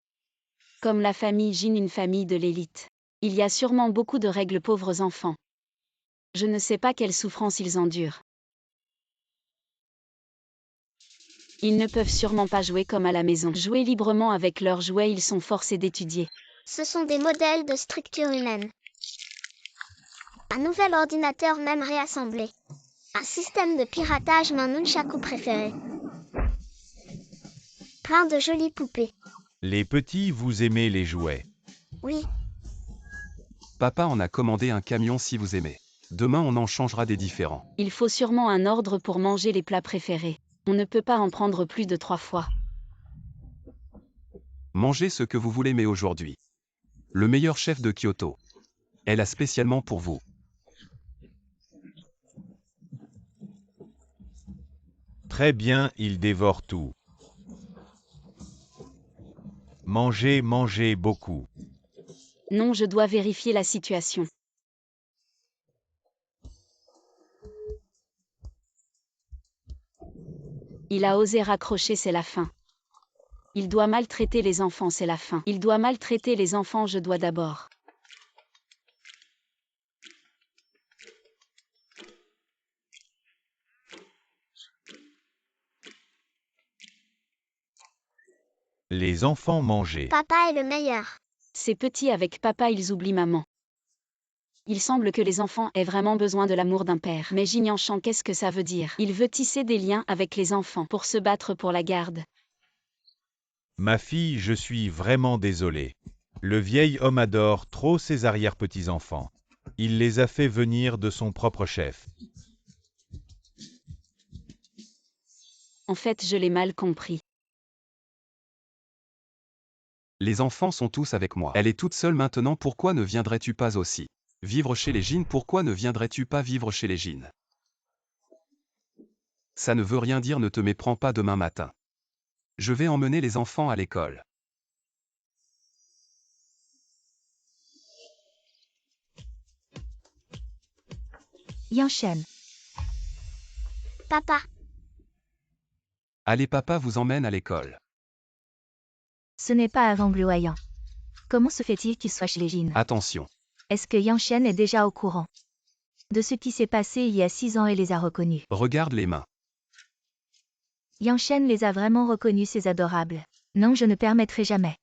Comme la famille Jin, une famille de l'élite. Il y a sûrement beaucoup de règles, pauvres enfants. Je ne sais pas quelle souffrance ils endurent. Ils ne peuvent sûrement pas jouer comme à la maison. Jouer librement avec leurs jouets, ils sont forcés d'étudier. Ce sont des modèles de structure humaine. Un nouvel ordinateur même réassemblé. Un système de piratage, mon nunchaku préféré. Plein de jolies poupées. Les petits, vous aimez les jouets. Oui, Papa en a commandé un camion si vous aimez. Demain on en changera des différents. Il faut sûrement un ordre pour manger les plats préférés. On ne peut pas en prendre plus de 3 fois. Mangez ce que vous voulez mais aujourd'hui. Le meilleur chef de Kyoto. Elle a spécialement pour vous. Très bien, il dévore tout. Mangez, mangez beaucoup. Non, je dois vérifier la situation. Il a osé raccrocher, c'est la fin. Il doit maltraiter les enfants, c'est la fin. Il doit maltraiter les enfants, je dois d'abord. Les enfants mangez. papa est le meilleur. Ces petits avec papa, ils oublient maman. Il semble que les enfants aient vraiment besoin de l'amour d'un père. Mais Jin-Yanshan, qu'est-ce que ça veut dire? Il veut tisser des liens avec les enfants pour se battre pour la garde. Ma fille, je suis vraiment désolé. Le vieil homme adore trop ses arrière-petits-enfants. Il les a fait venir de son propre chef. En fait, je l'ai mal compris. Les enfants sont tous avec moi. Elle est toute seule maintenant, pourquoi ne viendrais-tu pas aussi? Vivre chez les Jin, pourquoi ne viendrais-tu pas vivre chez les Jin? Ça ne veut rien dire, ne te méprends pas demain matin. Je vais emmener les enfants à l'école. Yanshan, Papa, Allez, papa vous emmène à l'école. ce n'est pas avant Gluoyan. Comment se fait-il qu'il soit chez les Jin? Attention. Est-ce que Yanshan est déjà au courant de ce qui s'est passé il y a 6 ans et les a reconnus? Regarde les mains. Yanshan les a vraiment reconnus, ces adorables. Non, je ne permettrai jamais.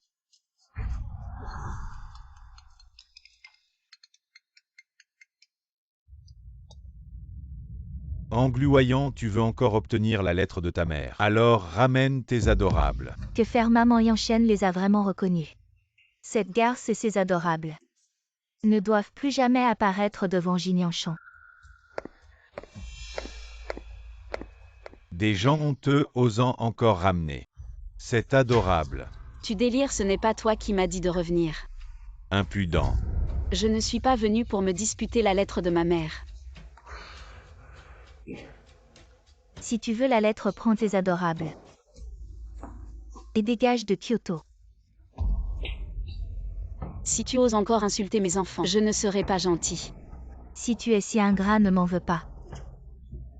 Engluoyant, tu veux encore obtenir la lettre de ta mère. Alors ramène tes adorables. Que faire, maman? Yanshan les a vraiment reconnus. Cette garce et ses adorables ne doivent plus jamais apparaître devant Jin-Yanshan. Des gens honteux osant encore ramener. C'est adorable. Tu délires, ce n'est pas toi qui m'as dit de revenir. Impudent. Je ne suis pas venue pour me disputer la lettre de ma mère. Si tu veux la lettre, prends tes adorables et dégage de Kyoto. Si tu oses encore insulter mes enfants, je ne serai pas gentil. Si tu es si ingrat, ne m'en veux pas.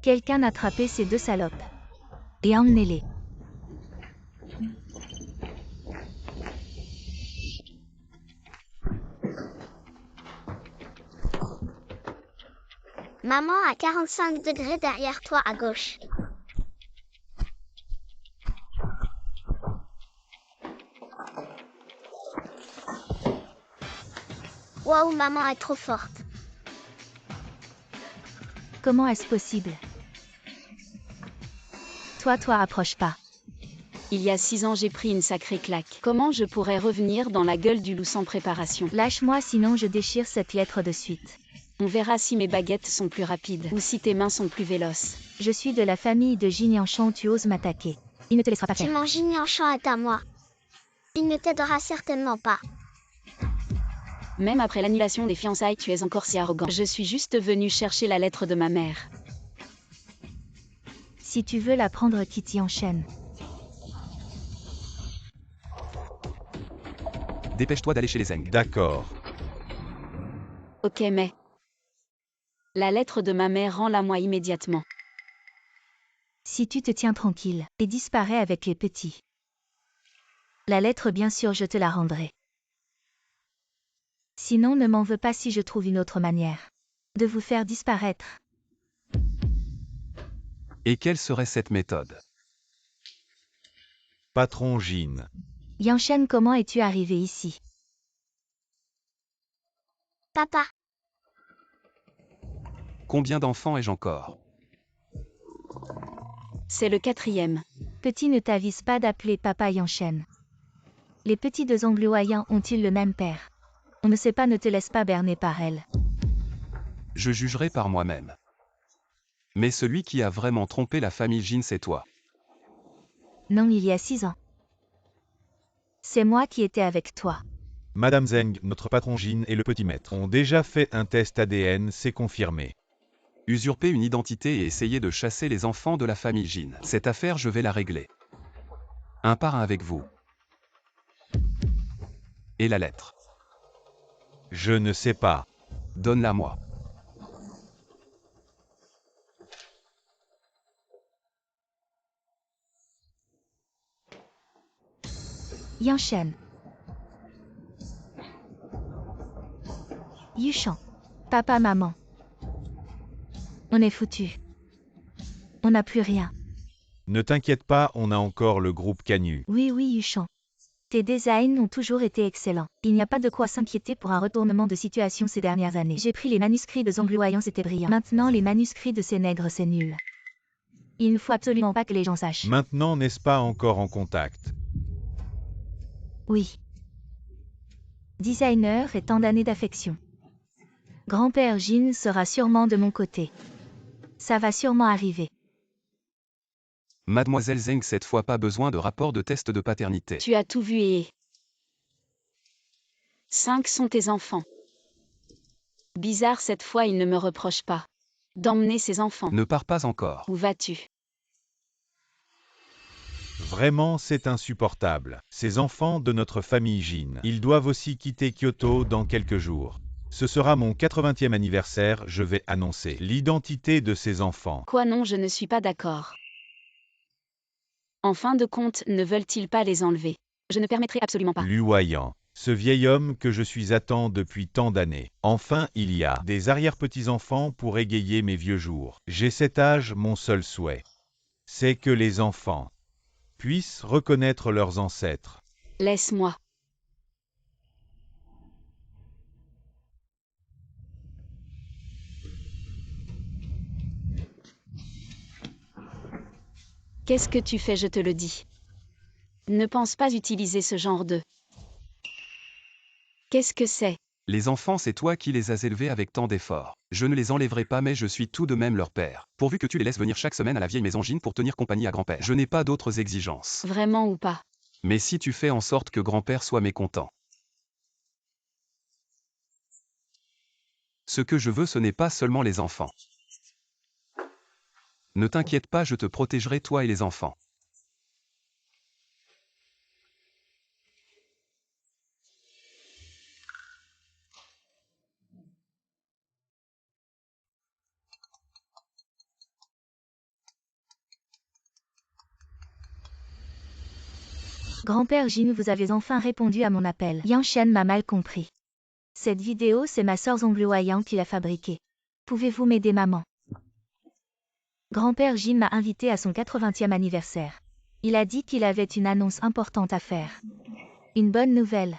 Quelqu'un attrapez ces deux salopes. Et emmenez-les. Maman à 45 degrés derrière toi à gauche. Waouh, maman est trop forte. Comment est-ce possible? Toi, approche pas. Il y a 6 ans j'ai pris une sacrée claque. Comment je pourrais revenir dans la gueule du loup sans préparation? Lâche-moi sinon je déchire cette lettre de suite. On verra si mes baguettes sont plus rapides ou si tes mains sont plus véloces. Je suis de la famille de Jignanchon, tu oses m'attaquer. Il ne te laissera pas faire. Timon Jignanchon est à moi. Il ne t'aidera certainement pas. Même après l'annulation des fiançailles, tu es encore si arrogant. Je suis juste venue chercher la lettre de ma mère. Si tu veux la prendre, qui t'y enchaîne. Dépêche-toi d'aller chez les Zeng. D'accord. Ok, mais... La lettre de ma mère, rends-la moi immédiatement. Si tu te tiens tranquille, et disparais avec les petits. La lettre, bien sûr, je te la rendrai. Sinon, ne m'en veux pas si je trouve une autre manière de vous faire disparaître. Et quelle serait cette méthode? Patron Jin. Yanshen, comment es-tu arrivé ici? Papa, Combien d'enfants ai-je encore? C'est le 4e. Petit, ne t'avise pas d'appeler papa Yanshen. Les petits deux Angluoyens ont-ils le même père? On ne sait pas, ne te laisse pas berner par elle. Je jugerai par moi-même. Mais celui qui a vraiment trompé la famille Jin, c'est toi. Non, il y a 6 ans. C'est moi qui étais avec toi. Madame Zeng, notre patron Jin et le petit maître ont déjà fait un test ADN, c'est confirmé. Usurper une identité et essayer de chasser les enfants de la famille Jin. Cette affaire, je vais la régler. Un par un avec vous. Et la lettre. Je ne sais pas. Donne-la moi. Yanshen. Yushan. Papa, maman. On est foutu. On n'a plus rien. Ne t'inquiète pas, on a encore le groupe Canyu. Oui, Yushan. Tes designs ont toujours été excellents. Il n'y a pas de quoi s'inquiéter pour un retournement de situation ces dernières années. J'ai pris les manuscrits de Zongluoyang, c'était brillant. Maintenant, les manuscrits de ces nègres, c'est nul. Il ne faut absolument pas que les gens sachent. Maintenant, n'est-ce pas encore en contact? Oui. Designer et tant d'années d'affection. Grand-père Jin sera sûrement de mon côté. Ça va sûrement arriver. Mademoiselle Zeng, cette fois pas besoin de rapport de test de paternité. Tu as tout vu et... 5 sont tes enfants. Bizarre, cette fois il ne me reproche pas d'emmener ses enfants. Ne pars pas encore. Où vas-tu? Vraiment, c'est insupportable. Ces enfants de notre famille Jin, ils doivent aussi quitter Kyoto dans quelques jours. Ce sera mon 80e anniversaire, je vais annoncer l'identité de ces enfants. Quoi, non, je ne suis pas d'accord. En fin de compte, ne veulent-ils pas les enlever? Je ne permettrai absolument pas. Lu Waiyan, ce vieil homme que je suis attend depuis tant d'années. Enfin, il y a des arrière-petits-enfants pour égayer mes vieux jours. J'ai cet âge, mon seul souhait, c'est que les enfants puissent reconnaître leurs ancêtres. Laisse-moi. Qu'est-ce que tu fais, je te le dis? Ne pense pas utiliser ce genre de... Qu'est-ce que c'est? Les enfants, c'est toi qui les as élevés avec tant d'efforts. Je ne les enlèverai pas, mais je suis tout de même leur père. Pourvu que tu les laisses venir chaque semaine à la vieille maison Jin pour tenir compagnie à grand-père. Je n'ai pas d'autres exigences. Vraiment ou pas? Mais si tu fais en sorte que grand-père soit mécontent. Ce que je veux, ce n'est pas seulement les enfants. Ne t'inquiète pas, je te protégerai, toi et les enfants. Grand-père Jin, vous avez enfin répondu à mon appel. Yang Shen m'a mal compris. Cette vidéo, c'est ma sœur Zongluoyang qui l'a fabriquée. Pouvez-vous m'aider, maman? Grand-père Jin m'a invité à son 80e anniversaire. Il a dit qu'il avait une annonce importante à faire. Une bonne nouvelle.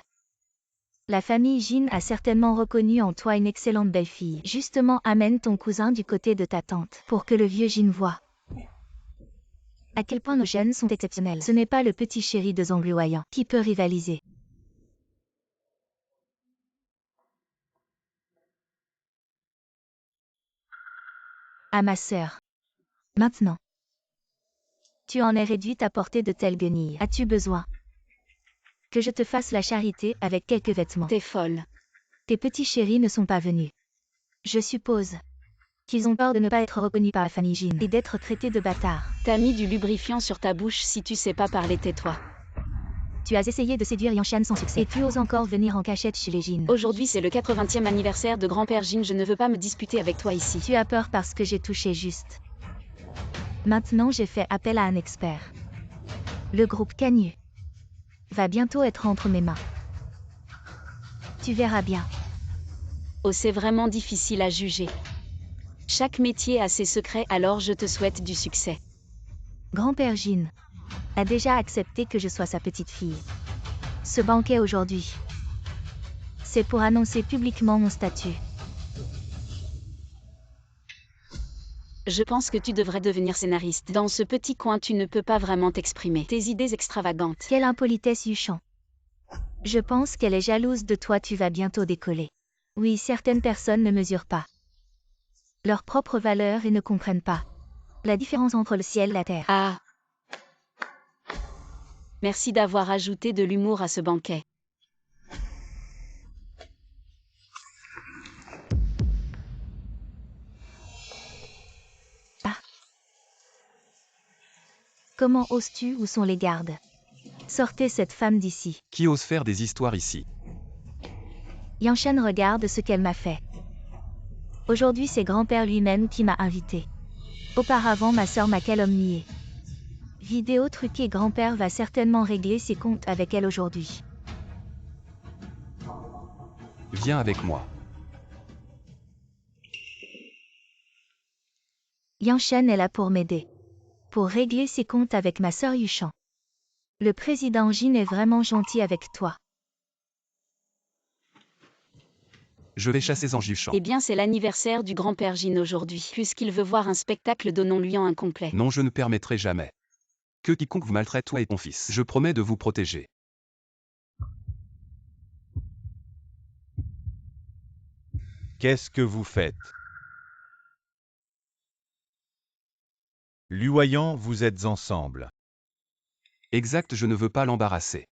La famille Jin a certainement reconnu en toi une excellente belle-fille. Justement, amène ton cousin du côté de ta tante, pour que le vieux Jin voie à quel point nos jeunes sont exceptionnels. Ce n'est pas le petit chéri de Zongluoyang qui peut rivaliser. À ma sœur. Maintenant. Tu en es réduite à porter de telles guenilles. As-tu besoin que je te fasse la charité avec quelques vêtements? T'es folle. Tes petits chéris ne sont pas venus. Je suppose qu'ils ont peur de ne pas être reconnus par la famille Jin et d'être traités de bâtards. T'as mis du lubrifiant sur ta bouche, si tu sais pas parler, tais-toi. Tu as essayé de séduire Yang Shen sans succès et tu oses encore venir en cachette chez les Jin. Aujourd'hui c'est le 80e anniversaire de grand-père Jin, je ne veux pas me disputer avec toi ici. Tu as peur parce que j'ai touché juste. Maintenant j'ai fait appel à un expert. Le groupe Canyu va bientôt être entre mes mains. Tu verras bien. Oh, c'est vraiment difficile à juger. Chaque métier a ses secrets, alors je te souhaite du succès. Grand-père Jin a déjà accepté que je sois sa petite fille. Ce banquet aujourd'hui, c'est pour annoncer publiquement mon statut. Je pense que tu devrais devenir scénariste. Dans ce petit coin, tu ne peux pas vraiment t'exprimer. Tes idées extravagantes. Quelle impolitesse, Yuchan. Je pense qu'elle est jalouse de toi, tu vas bientôt décoller. Oui, certaines personnes ne mesurent pas leur propre valeur et ne comprennent pas la différence entre le ciel et la terre. Ah. Merci d'avoir ajouté de l'humour à ce banquet. Ah. Comment oses-tu? Où sont les gardes? Sortez cette femme d'ici. Qui ose faire des histoires ici? Yang Shen, regarde ce qu'elle m'a fait. Aujourd'hui, c'est grand-père lui-même qui m'a invité. Auparavant, ma sœur m'a calomnié. Vidéo truquée, grand-père va certainement régler ses comptes avec elle aujourd'hui. Viens avec moi. Yang Shen est là pour m'aider. Pour régler ses comptes avec ma sœur Yuchan. Le président Jin est vraiment gentil avec toi. Je vais chasser Zanjuchan. Eh bien, c'est l'anniversaire du grand-père Jin aujourd'hui. Puisqu'il veut voir un spectacle, donnons-lui un complet. Non, je ne permettrai jamais que quiconque vous maltraite, toi et ton fils. Je promets de vous protéger. Qu'est-ce que vous faites? Luoyang, vous êtes ensemble. Exact, je ne veux pas l'embarrasser.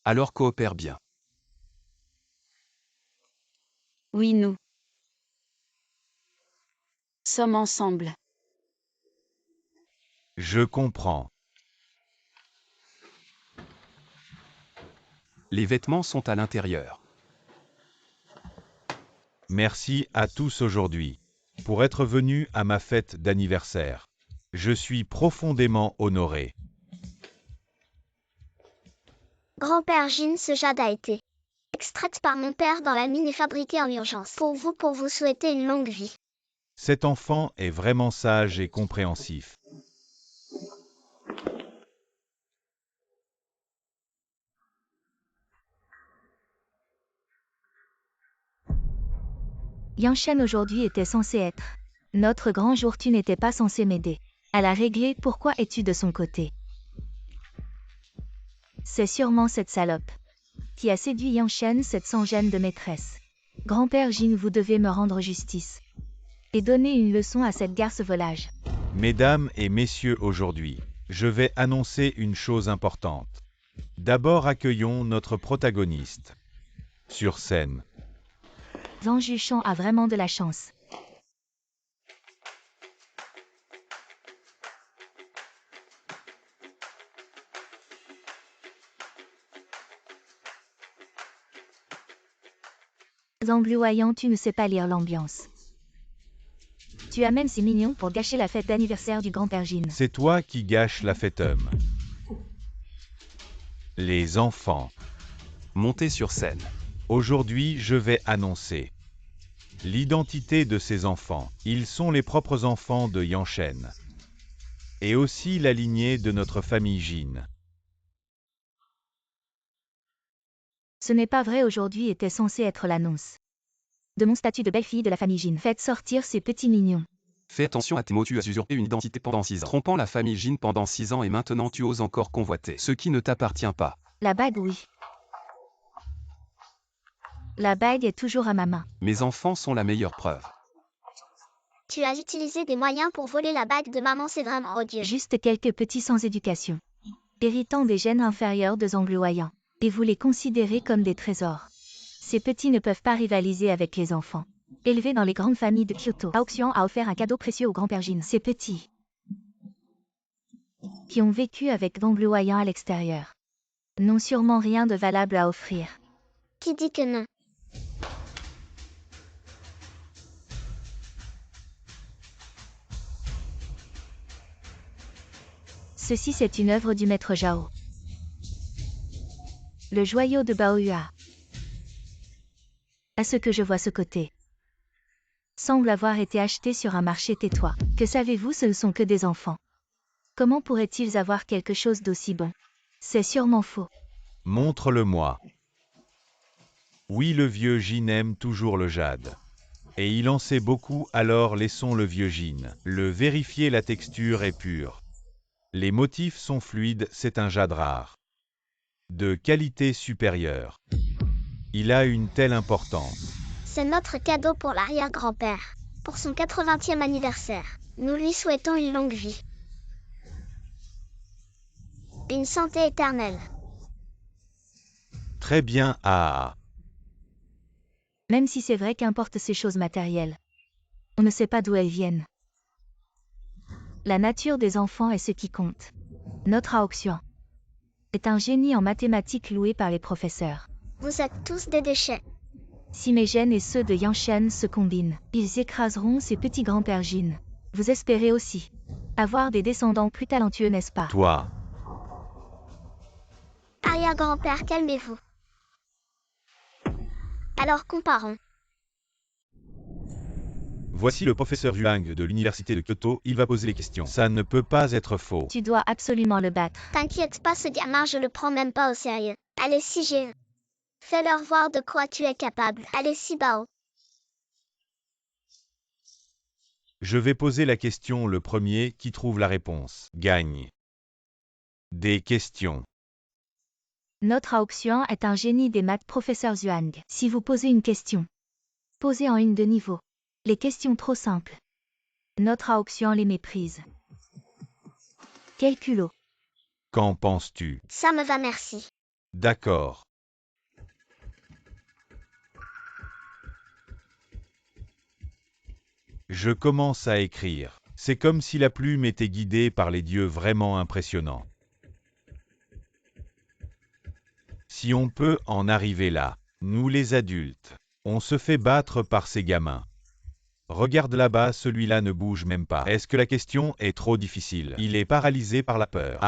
Alors coopère bien. Oui, nous sommes ensemble. Je comprends. Les vêtements sont à l'intérieur. Merci à tous aujourd'hui pour être venus à ma fête d'anniversaire. Je suis profondément honoré. Grand-père Jin, ce jade a été extraite par mon père dans la mine et fabriquée en urgence. Pour vous souhaiter une longue vie. Cet enfant est vraiment sage et compréhensif. Yang Shen aujourd'hui était censé être notre grand jour, tu n'étais pas censé m'aider à la régler, pourquoi es-tu de son côté? C'est sûrement cette salope qui a séduit Yang Shen, cette sans-gêne de maîtresse. Grand-père Jin, vous devez me rendre justice et donner une leçon à cette garce volage. Mesdames et messieurs, aujourd'hui, je vais annoncer une chose importante. D'abord, accueillons notre protagoniste sur scène. Zanjuchan a vraiment de la chance. Zangluoyang, tu ne sais pas lire l'ambiance. Tu amènes ces mignons pour gâcher la fête d'anniversaire du grand-père Jin. C'est toi qui gâches la fête homme. Les enfants. Montez sur scène. Aujourd'hui, je vais annoncer l'identité de ces enfants. Ils sont les propres enfants de Yanshen. Et aussi la lignée de notre famille Jin. Ce n'est pas vrai, aujourd'hui était censé être l'annonce de mon statut de belle-fille de la famille Jin. Faites sortir ces petits mignons. Fais attention à tes mots, tu as usurpé une identité pendant 6 ans. Trompant la famille Jin pendant 6 ans et maintenant tu oses encore convoiter ce qui ne t'appartient pas. La bague, oui. La bague est toujours à ma main. Mes enfants sont la meilleure preuve. Tu as utilisé des moyens pour voler la bague de maman, c'est vraiment odieux. Juste quelques petits sans éducation, héritant des gènes inférieurs de Zhongluoyang. Et vous les considérez comme des trésors. Ces petits ne peuvent pas rivaliser avec les enfants élevés dans les grandes familles de Kyoto. Aoxian a offert un cadeau précieux au grand-père Jin. Ces petits qui ont vécu avec Zhongluoyang à l'extérieur n'ont sûrement rien de valable à offrir. Qui dit que non? Ceci c'est une œuvre du maître Zhao. Le joyau de Baoyua. À ce que je vois, ce côté semble avoir été acheté sur un marché. Tais-toi. Que savez-vous, ce ne sont que des enfants. Comment pourraient-ils avoir quelque chose d'aussi bon? C'est sûrement faux. Montre-le-moi. Oui, le vieux Jin aime toujours le jade. Et il en sait beaucoup, alors laissons le vieux Jin le vérifier. La texture est pure. Les motifs sont fluides, c'est un jade rare. De qualité supérieure. Il a une telle importance. C'est notre cadeau pour l'arrière-grand-père. Pour son 80e anniversaire. Nous lui souhaitons une longue vie. Une santé éternelle. Très bien, Même si c'est vrai qu'importe ces choses matérielles, on ne sait pas d'où elles viennent. La nature des enfants est ce qui compte. Notre Aoxian est un génie en mathématiques loué par les professeurs. Vous êtes tous des déchets. Si mes gènes et ceux de Yanshen se combinent, ils écraseront ces petits grands-pères Jin. Vous espérez aussi avoir des descendants plus talentueux, n'est-ce pas? toi. Arrière-grand-père, calmez-vous. Alors comparons. Voici le professeur Yuang de l'université de Kyoto, il va poser les questions. Ça ne peut pas être faux. Tu dois absolument le battre. T'inquiète pas, ce gamin, je le prends même pas au sérieux. Allez, si j'ai. Fais-leur voir de quoi tu es capable. Allez, si Bao. Je vais poser la question, le premier qui trouve la réponse gagne. Des questions. Notre Aoxian est un génie des maths, professeur Zhuang. Si vous posez une question, posez en une de niveau. Les questions trop simples, notre Aoxian les méprise. Quel culot. Qu'en penses-tu? Ça me va, merci. D'accord. Je commence à écrire. C'est comme si la plume était guidée par les dieux, vraiment impressionnant. Si on peut en arriver là, nous les adultes, on se fait battre par ces gamins. Regarde là-bas, celui-là ne bouge même pas. Est-ce que la question est trop difficile? Il est paralysé par la peur.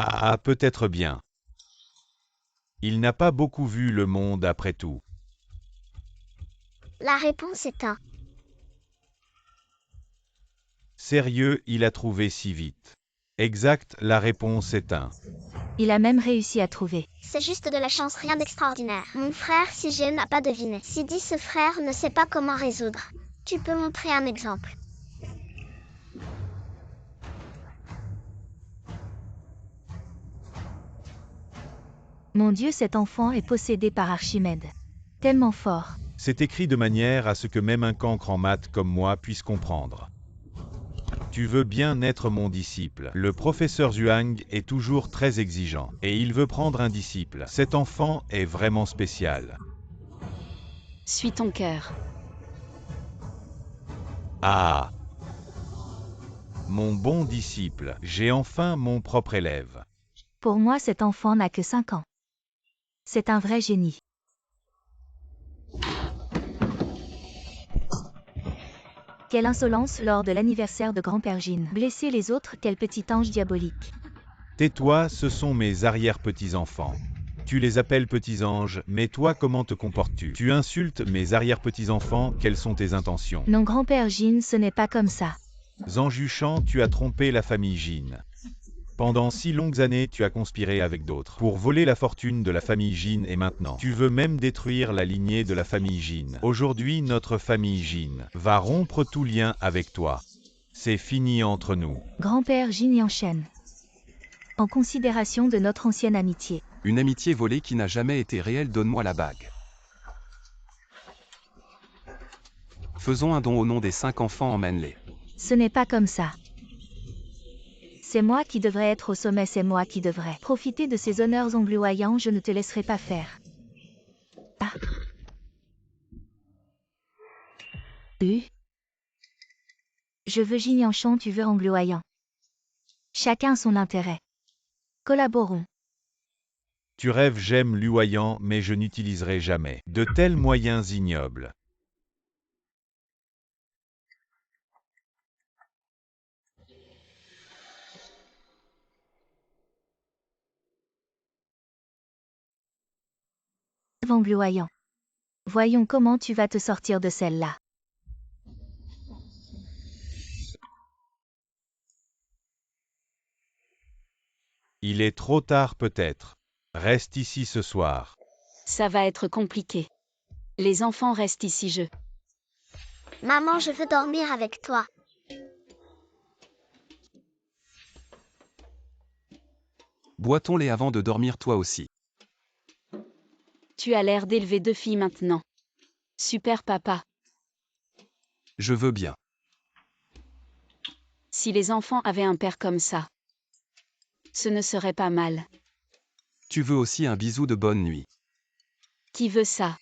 Peut-être bien. Il n'a pas beaucoup vu le monde après tout. La réponse est un. Sérieux, il a trouvé si vite. Exact, la réponse est un. Il a même réussi à trouver. C'est juste de la chance, rien d'extraordinaire. Mon frère Sijé n'a pas deviné. Si dit ce frère ne sait pas comment résoudre. Tu peux montrer un exemple. Mon Dieu, cet enfant est possédé par Archimède. Tellement fort. C'est écrit de manière à ce que même un cancre en maths comme moi puisse comprendre. Tu veux bien être mon disciple. Le professeur Zhuang est toujours très exigeant. Et il veut prendre un disciple. Cet enfant est vraiment spécial. Suis ton cœur. Mon bon disciple, j'ai enfin mon propre élève. Pour moi, cet enfant n'a que 5 ans. C'est un vrai génie. Quelle insolence lors de l'anniversaire de grand-père Jin. Blesser les autres, quel petit ange diabolique. Tais-toi, ce sont mes arrière-petits-enfants. Tu les appelles petits anges, mais toi comment te comportes-tu? Tu insultes mes arrière-petits-enfants, quelles sont tes intentions? Non, grand-père Jean, ce n'est pas comme ça. Zanjuchan, tu as trompé la famille Jean. Pendant 6 longues années, tu as conspiré avec d'autres pour voler la fortune de la famille Jean et maintenant, tu veux même détruire la lignée de la famille Jean. Aujourd'hui, notre famille Jean va rompre tout lien avec toi. C'est fini entre nous. Grand-père Jean y enchaîne. En considération de notre ancienne amitié. Une amitié volée qui n'a jamais été réelle, donne-moi la bague. Faisons un don au nom des 5 enfants, emmène-les. Ce n'est pas comme ça. C'est moi qui devrais être au sommet, c'est moi qui devrais profiter de ces honneurs ongluoyants, je ne te laisserai pas faire. Ah. Je veux Jignanchon, tu veux Angluoyant. Chacun son intérêt. Collaborons. Tu rêves, j'aime Luoyant, mais je n'utiliserai jamais de tels moyens ignobles. Angluoyant. Voyons comment tu vas te sortir de celle-là. Il est trop tard peut-être. Reste ici ce soir. Ça va être compliqué. Les enfants restent ici, Maman, je veux dormir avec toi. Boit-on-les avant de dormir toi aussi? Tu as l'air d'élever 2 filles maintenant. Super papa. Je veux bien. Si les enfants avaient un père comme ça, ce ne serait pas mal. Tu veux aussi un bisou de bonne nuit. Qui veut ça?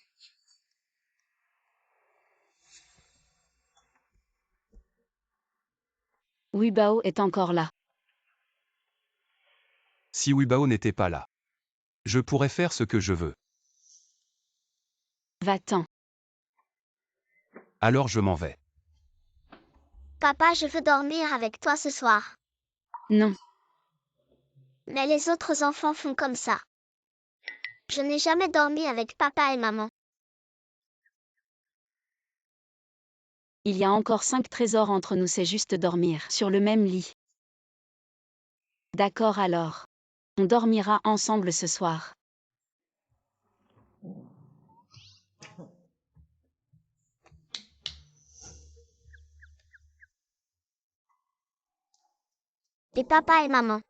Wibao est encore là. Si Wibao n'était pas là, je pourrais faire ce que je veux. Va-t'en. Alors je m'en vais. Papa, je veux dormir avec toi ce soir. Non. Mais les autres enfants font comme ça. Je n'ai jamais dormi avec papa et maman. Il y a encore 5 trésors entre nous, c'est juste dormir sur le même lit. D'accord alors. On dormira ensemble ce soir. Et papa et maman.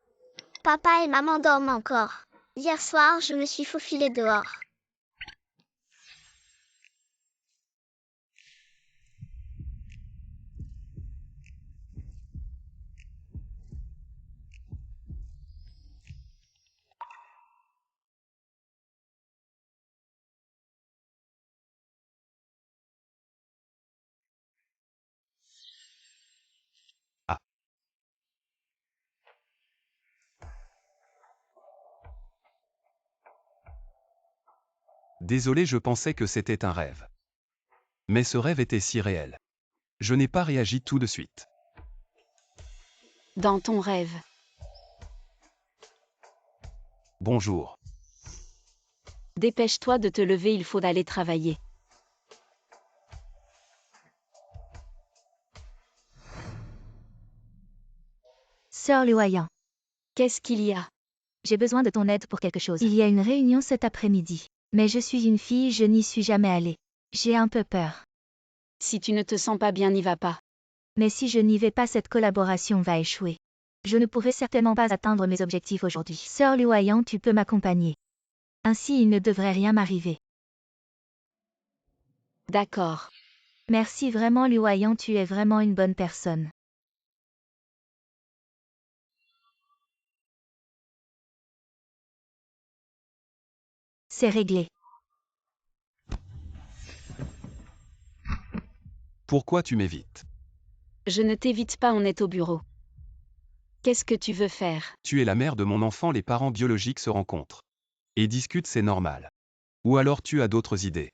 Papa et maman dorment encore. Hier soir, je me suis faufilée dehors. Désolé, je pensais que c'était un rêve. Mais ce rêve était si réel. Je n'ai pas réagi tout de suite. Dans ton rêve. Bonjour. Dépêche-toi de te lever, il faut aller travailler. Sœur Luoyant. Qu'est-ce qu'il y a? J'ai besoin de ton aide pour quelque chose. Il y a une réunion cet après-midi. Mais je suis une fille, je n'y suis jamais allée. J'ai un peu peur. Si tu ne te sens pas bien, n'y va pas. Mais si je n'y vais pas, cette collaboration va échouer. Je ne pourrai certainement pas atteindre mes objectifs aujourd'hui. Sœur Luoyant, tu peux m'accompagner. Ainsi il ne devrait rien m'arriver. D'accord. Merci vraiment Luoyant, tu es vraiment une bonne personne. C'est réglé. Pourquoi tu m'évites? Je ne t'évite pas, on est au bureau. Qu'est-ce que tu veux faire? Tu es la mère de mon enfant, les parents biologiques se rencontrent. Et discutent, c'est normal. Ou alors tu as d'autres idées.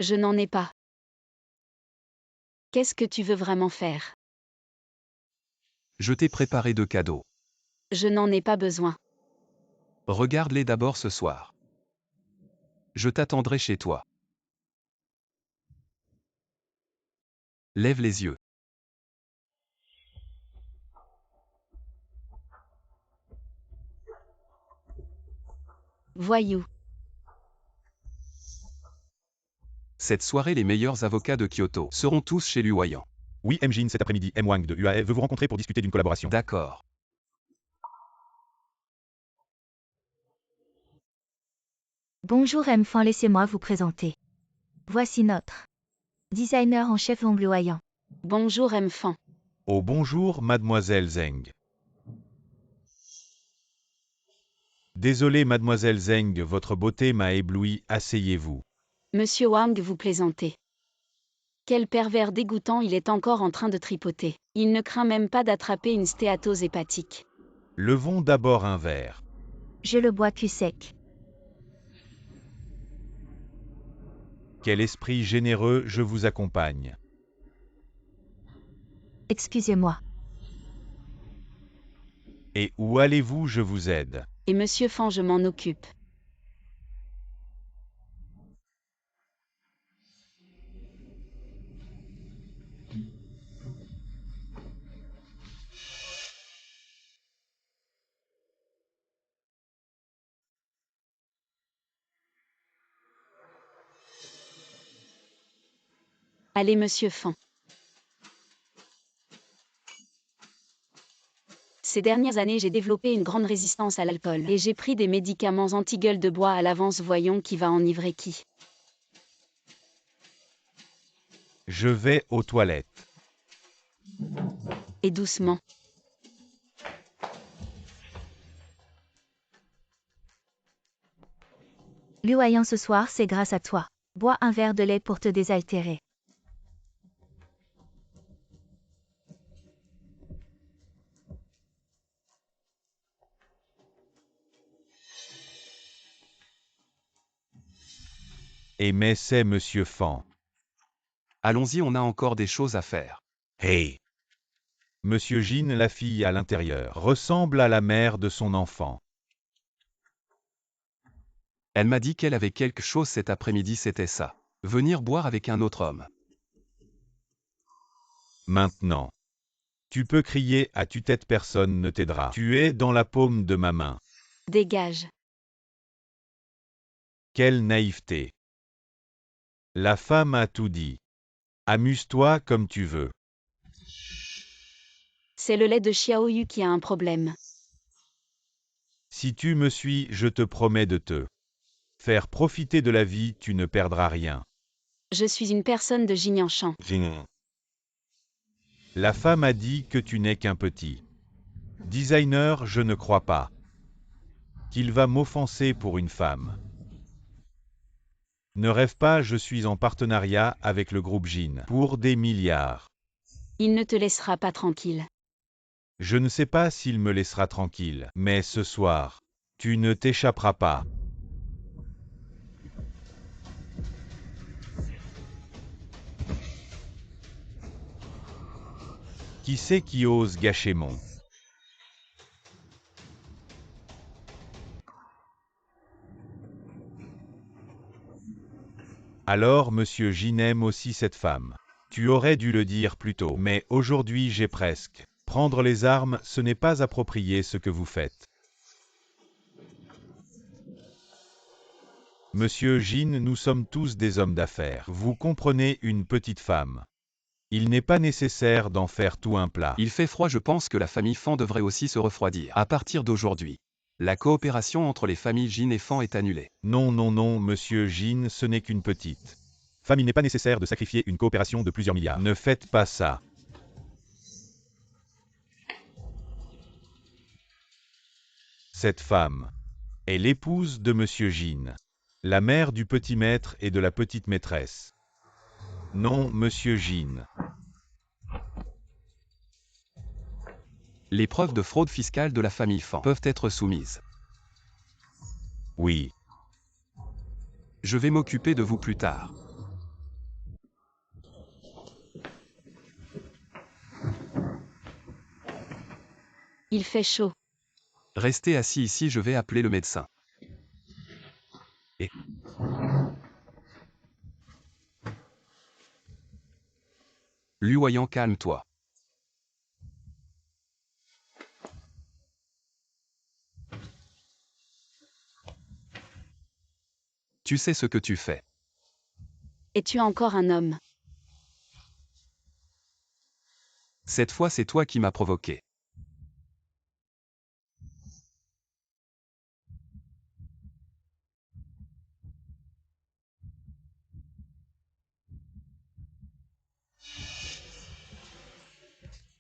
Je n'en ai pas. Qu'est-ce que tu veux vraiment faire? Je t'ai préparé 2 cadeaux. Je n'en ai pas besoin. Regarde-les d'abord ce soir. Je t'attendrai chez toi. Lève les yeux. Voyou. Cette soirée, les meilleurs avocats de Kyoto seront tous chez Liu Wayang. Oui, M. Jin, cet après-midi, M. Wang de UAE veut vous rencontrer pour discuter d'une collaboration. D'accord. Bonjour enfants, laissez-moi vous présenter. Voici notre designer en chef Liu Wayang. Bonjour enfant. Oh bonjour, mademoiselle Zeng. Désolé, mademoiselle Zeng, votre beauté m'a ébloui, asseyez-vous. Monsieur Wang, vous plaisantez. Quel pervers dégoûtant, il est encore en train de tripoter. Il ne craint même pas d'attraper une stéatose hépatique. Levons d'abord un verre. Je le bois cul sec. Quel esprit généreux, je vous accompagne. Excusez-moi. Et où allez-vous, je vous aide. Et Monsieur Fan, je m'en occupe. Allez Monsieur Fan. Ces dernières années, j'ai développé une grande résistance à l'alcool et j'ai pris des médicaments anti-gueule de bois à l'avance, voyons qui va enivrer qui. Je vais aux toilettes. Et doucement. Liu Wayang, ce soir, c'est grâce à toi. Bois un verre de lait pour te désaltérer. Et mais c'est Monsieur Fan. Allons-y, on a encore des choses à faire. Hey! Monsieur Jin, la fille à l'intérieur, ressemble à la mère de son enfant. Elle m'a dit qu'elle avait quelque chose cet après-midi, c'était ça. Venir boire avec un autre homme. Maintenant. Tu peux crier à tue-tête, personne ne t'aidera. Tu es dans la paume de ma main. Dégage. Quelle naïveté. La femme a tout dit. Amuse-toi comme tu veux. C'est le lait de Xiaoyu qui a un problème. Si tu me suis, je te promets de te faire profiter de la vie, tu ne perdras rien. Je suis une personne de Jignanchan. La femme a dit que tu n'es qu'un petit designer, je ne crois pas qu'il va m'offenser pour une femme. Ne rêve pas, je suis en partenariat avec le groupe Jin pour des milliards. Il ne te laissera pas tranquille. Je ne sais pas s'il me laissera tranquille, mais ce soir, tu ne t'échapperas pas. Qui c'est qui ose gâcher mon... Alors Monsieur Jin aime aussi cette femme. Tu aurais dû le dire plus tôt, mais aujourd'hui j'ai presque. Prendre les armes, ce n'est pas approprié ce que vous faites. Monsieur Jin, nous sommes tous des hommes d'affaires. Vous comprenez, une petite femme. Il n'est pas nécessaire d'en faire tout un plat. Il fait froid, je pense que la famille Fan devrait aussi se refroidir. À partir d'aujourd'hui, la coopération entre les familles Jin et Fan est annulée. Non, non, non, Monsieur Jin, ce n'est qu'une petite femme. Il n'est pas nécessaire de sacrifier une coopération de plusieurs milliards. Ne faites pas ça. Cette femme est l'épouse de Monsieur Jin, la mère du petit maître et de la petite maîtresse. Non, Monsieur Jin. Les preuves de fraude fiscale de la famille Fan peuvent être soumises. Oui. Je vais m'occuper de vous plus tard. Il fait chaud. Restez assis ici, je vais appeler le médecin. Luoyang, calme-toi. Tu sais ce que tu fais. Es-tu encore un homme? Cette fois, c'est toi qui m'as provoqué.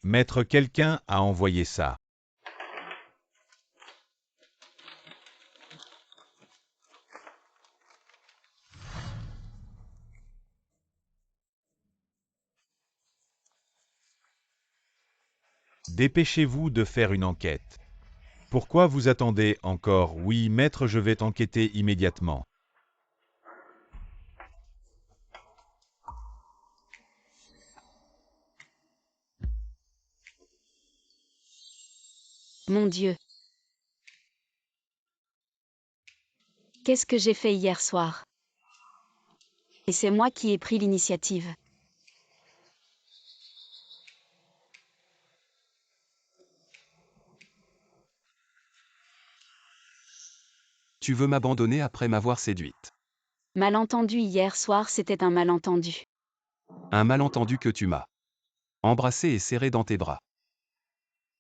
Maître, quelqu'un a envoyé ça. Dépêchez-vous de faire une enquête. Pourquoi vous attendez encore? Oui, maître, je vais t'enquêter immédiatement. Mon Dieu. Qu'est-ce que j'ai fait hier soir? Et c'est moi qui ai pris l'initiative. Tu veux m'abandonner après m'avoir séduite. Malentendu hier soir, c'était un malentendu. Un malentendu que tu m'as embrassé et serré dans tes bras.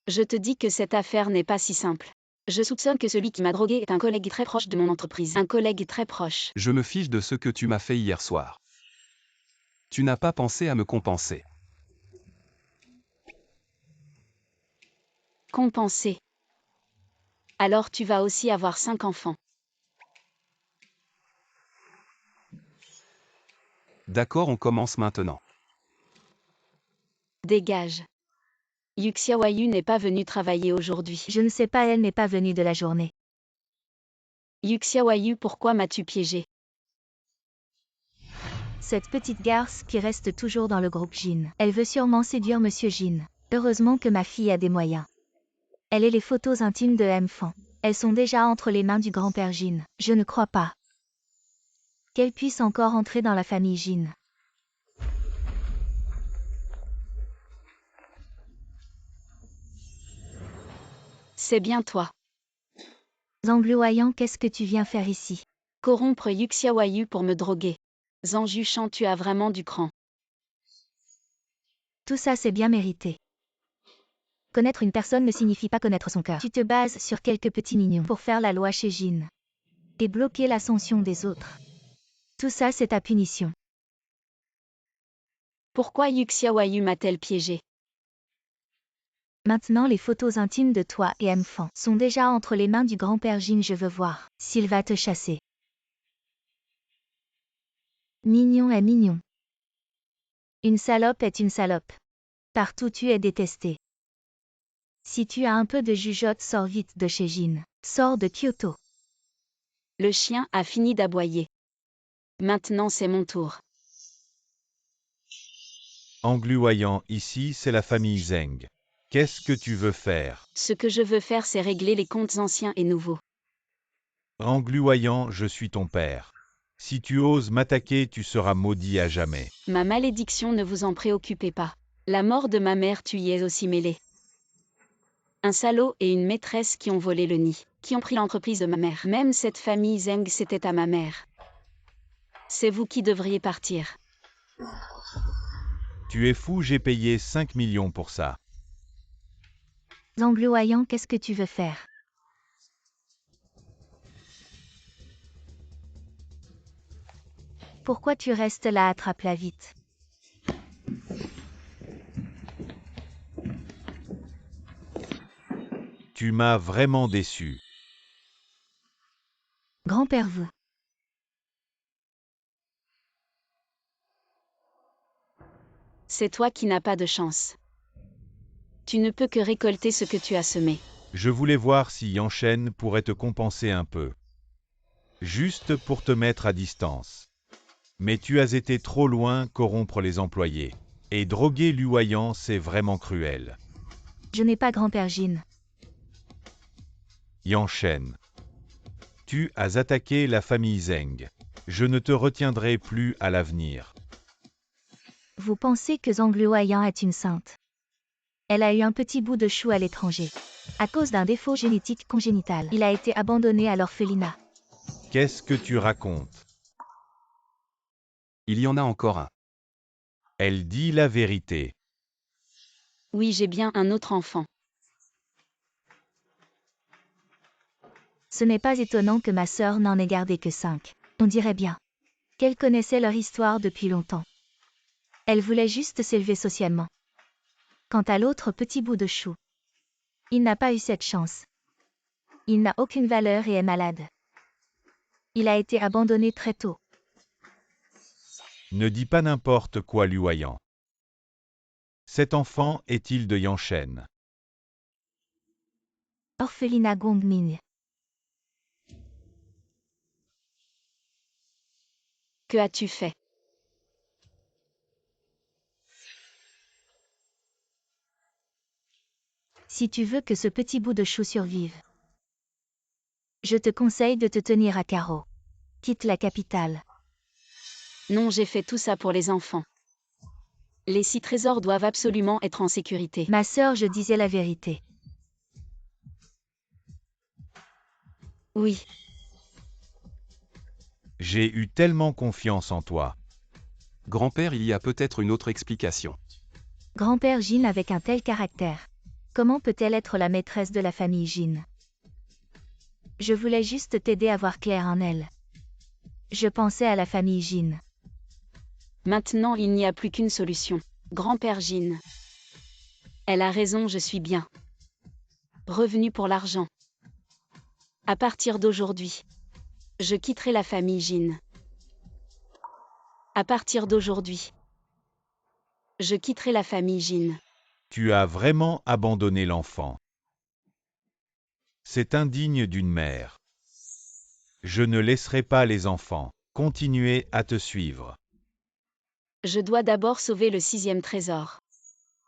Je te dis que cette affaire n'est pas si simple. Je soupçonne que celui qui m'a drogué est un collègue très proche de mon entreprise. Un collègue très proche. Je me fiche de ce que tu m'as fait hier soir. Tu n'as pas pensé à me compenser. Compensé. Alors tu vas aussi avoir 5 enfants. D'accord, on commence maintenant. Dégage. Yuxiawayu n'est pas venue travailler aujourd'hui. Je ne sais pas, elle n'est pas venue de la journée. Yuxiawayu, pourquoi m'as-tu piégé? Cette petite garce qui reste toujours dans le groupe Jin. Elle veut sûrement séduire Monsieur Jin. Heureusement que ma fille a des moyens. Elle et les photos intimes de M-Fan. Elles sont déjà entre les mains du grand-père Jin. Je ne crois pas qu'elle puisse encore entrer dans la famille Jin. C'est bien toi. Zhang Luoyang, qu'est-ce que tu viens faire ici? Corrompre Yuxiawayu pour me droguer. Zhang Jushan, tu as vraiment du cran. Tout ça c'est bien mérité. Connaître une personne ne signifie pas connaître son cœur. Tu te bases sur quelques petits mignons pour faire la loi chez Jin. Et bloquer l'ascension des autres. Tout ça c'est ta punition. Pourquoi Yuxiawayu m'a-t-elle piégé? Maintenant les photos intimes de toi et M-Fan sont déjà entre les mains du grand-père Jin. Je veux voir s'il va te chasser. Mignon est mignon. Une salope est une salope. Partout tu es détesté. Si tu as un peu de jugeote, sors vite de chez Jin. Sors de Kyoto. Le chien a fini d'aboyer. Maintenant c'est mon tour. Angluoyant, ici c'est la famille Zeng. Qu'est-ce que tu veux faire? Ce que je veux faire, c'est régler les comptes anciens et nouveaux. Angluoyant, je suis ton père. Si tu oses m'attaquer, tu seras maudit à jamais. Ma malédiction, ne vous en préoccupez pas. La mort de ma mère, tu y es aussi mêlé. Un salaud et une maîtresse qui ont volé le nid, qui ont pris l'entreprise de ma mère. Même cette famille Zeng, c'était à ma mère. C'est vous qui devriez partir. Tu es fou, j'ai payé 5 millions pour ça. Zhang Luoyang, qu'est-ce que tu veux faire? Pourquoi tu restes là? Attrape-la vite. Tu m'as vraiment déçu. Grand-père vous. C'est toi qui n'as pas de chance. Tu ne peux que récolter ce que tu as semé. Je voulais voir si Yanchen pourrait te compenser un peu. Juste pour te mettre à distance. Mais tu as été trop loin, corrompre les employés. Et droguer Luoyang, c'est vraiment cruel. Je n'ai pas grand-père Jin. Yanshen. Tu as attaqué la famille Zheng. Je ne te retiendrai plus à l'avenir. Vous pensez que Zhang Luoyang est une sainte? Elle a eu un petit bout de chou à l'étranger. À cause d'un défaut génétique congénital, il a été abandonné à l'orphelinat. Qu'est-ce que tu racontes? Il y en a encore un. Elle dit la vérité. Oui, j'ai bien un autre enfant. Ce n'est pas étonnant que ma sœur n'en ait gardé que 5. On dirait bien qu'elle connaissait leur histoire depuis longtemps. Elle voulait juste s'élever socialement. Quant à l'autre petit bout de chou, il n'a pas eu cette chance. Il n'a aucune valeur et est malade. Il a été abandonné très tôt. Ne dis pas n'importe quoi, Luoyang. Cet enfant est-il de Yanshen? Orphelinat Gongming. Que as-tu fait? Si tu veux que ce petit bout de chou survive, je te conseille de te tenir à carreau. Quitte la capitale. Non, j'ai fait tout ça pour les enfants. Les 6 trésors doivent absolument être en sécurité. Ma sœur, je disais la vérité. Oui, J'ai eu tellement confiance en toi. Grand-père, il y a peut-être une autre explication. Grand-père Jin avec un tel caractère. Comment peut-elle être la maîtresse de la famille Jin? Je voulais juste t'aider à voir clair en elle. Je pensais à la famille Jin. maintenant il n'y a plus qu'une solution. Grand-père Jin. Elle a raison, je suis bien revenu pour l'argent. À partir d'aujourd'hui, je quitterai la famille Jin. À partir d'aujourd'hui, je quitterai la famille Jin. Tu as vraiment abandonné l'enfant. C'est indigne d'une mère. Je ne laisserai pas les enfants continuer à te suivre. Je dois d'abord sauver le 6e trésor.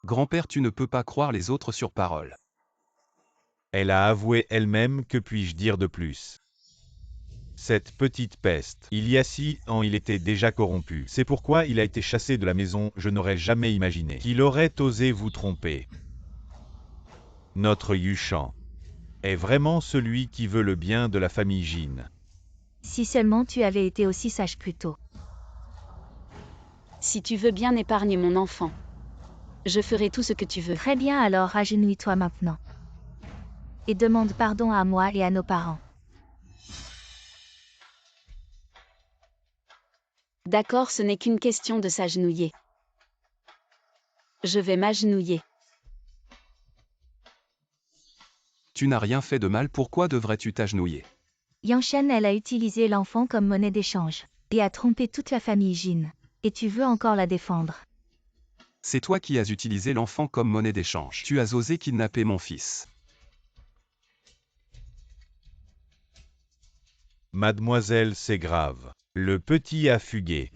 Grand-père, tu ne peux pas croire les autres sur parole. Elle a avoué elle-même, que puis-je dire de plus? Cette petite peste, il y a 6 ans il était déjà corrompu. C'est pourquoi il a été chassé de la maison. Je n'aurais jamais imaginé qu'il aurait osé vous tromper. Notre Yushan est vraiment celui qui veut le bien de la famille Jin. Si seulement tu avais été aussi sage plus tôt. Si tu veux bien épargner mon enfant, je ferai tout ce que tu veux. Très bien, alors agenouille-toi maintenant. Et demande pardon à moi et à nos parents. D'accord, ce n'est qu'une question de s'agenouiller. Je vais m'agenouiller. Tu n'as rien fait de mal, pourquoi devrais-tu t'agenouiller? Yanshen, elle a utilisé l'enfant comme monnaie d'échange. Et a trompé toute la famille Jin. Et tu veux encore la défendre. C'est toi qui as utilisé l'enfant comme monnaie d'échange. Tu as osé kidnapper mon fils. Mademoiselle, c'est grave. Le petit a fugué.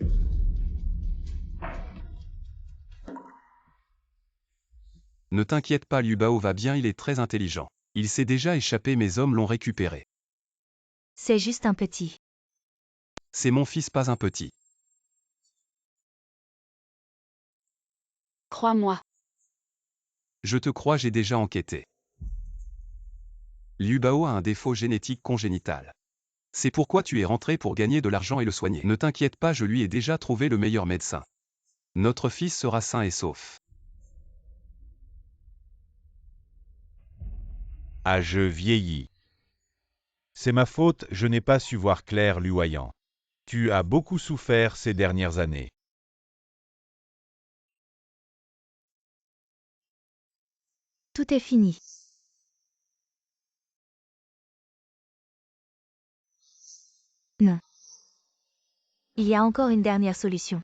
Ne t'inquiète pas, Liu Bao va bien, il est très intelligent. Il s'est déjà échappé, mes hommes l'ont récupéré. C'est juste un petit. C'est mon fils, pas un petit. Crois-moi. Je te crois, j'ai déjà enquêté. Liu Bao a un défaut génétique congénital. C'est pourquoi tu es rentré pour gagner de l'argent et le soigner. Ne t'inquiète pas, je lui ai déjà trouvé le meilleur médecin. Notre fils sera sain et sauf. Ah, je vieillis. C'est ma faute, je n'ai pas su voir clair, Luoyang. Tu as beaucoup souffert ces dernières années. Tout est fini. Non. Il y a encore une dernière solution.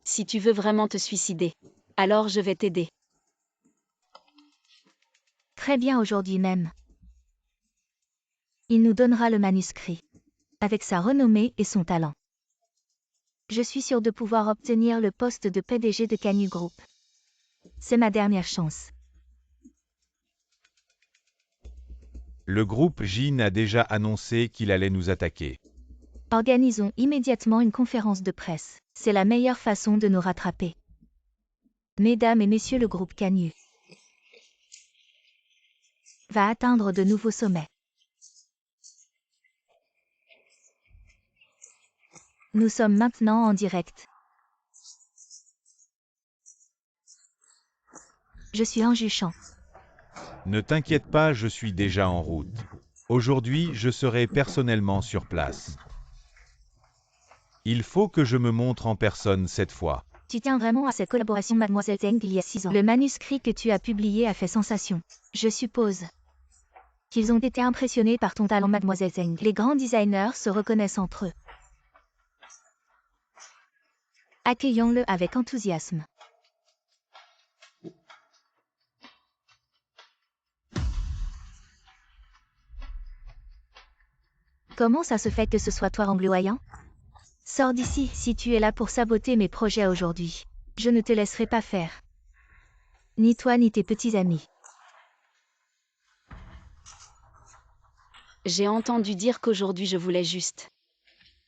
Si tu veux vraiment te suicider, alors je vais t'aider. Très bien, aujourd'hui même. Il nous donnera le manuscrit. Avec sa renommée et son talent. Je suis sûre de pouvoir obtenir le poste de PDG de Canyu Group. C'est ma dernière chance. Le groupe Jin a déjà annoncé qu'il allait nous attaquer. Organisons immédiatement une conférence de presse. C'est la meilleure façon de nous rattraper. Mesdames et messieurs, le groupe Canyu va atteindre de nouveaux sommets. Nous sommes maintenant en direct. Je suis Anju Chan. Ne t'inquiète pas, je suis déjà en route. Aujourd'hui, je serai personnellement sur place. Il faut que je me montre en personne cette fois. Tu tiens vraiment à cette collaboration, Mademoiselle Zheng, il y a 6 ans. Le manuscrit que tu as publié a fait sensation. Je suppose qu'ils ont été impressionnés par ton talent, Mademoiselle Zheng. Les grands designers se reconnaissent entre eux. Accueillons-le avec enthousiasme. Comment ça se fait que ce soit toi, Angloyant? Sors d'ici si tu es là pour saboter mes projets aujourd'hui. Je ne te laisserai pas faire. Ni toi ni tes petits amis. J'ai entendu dire qu'aujourd'hui je voulais juste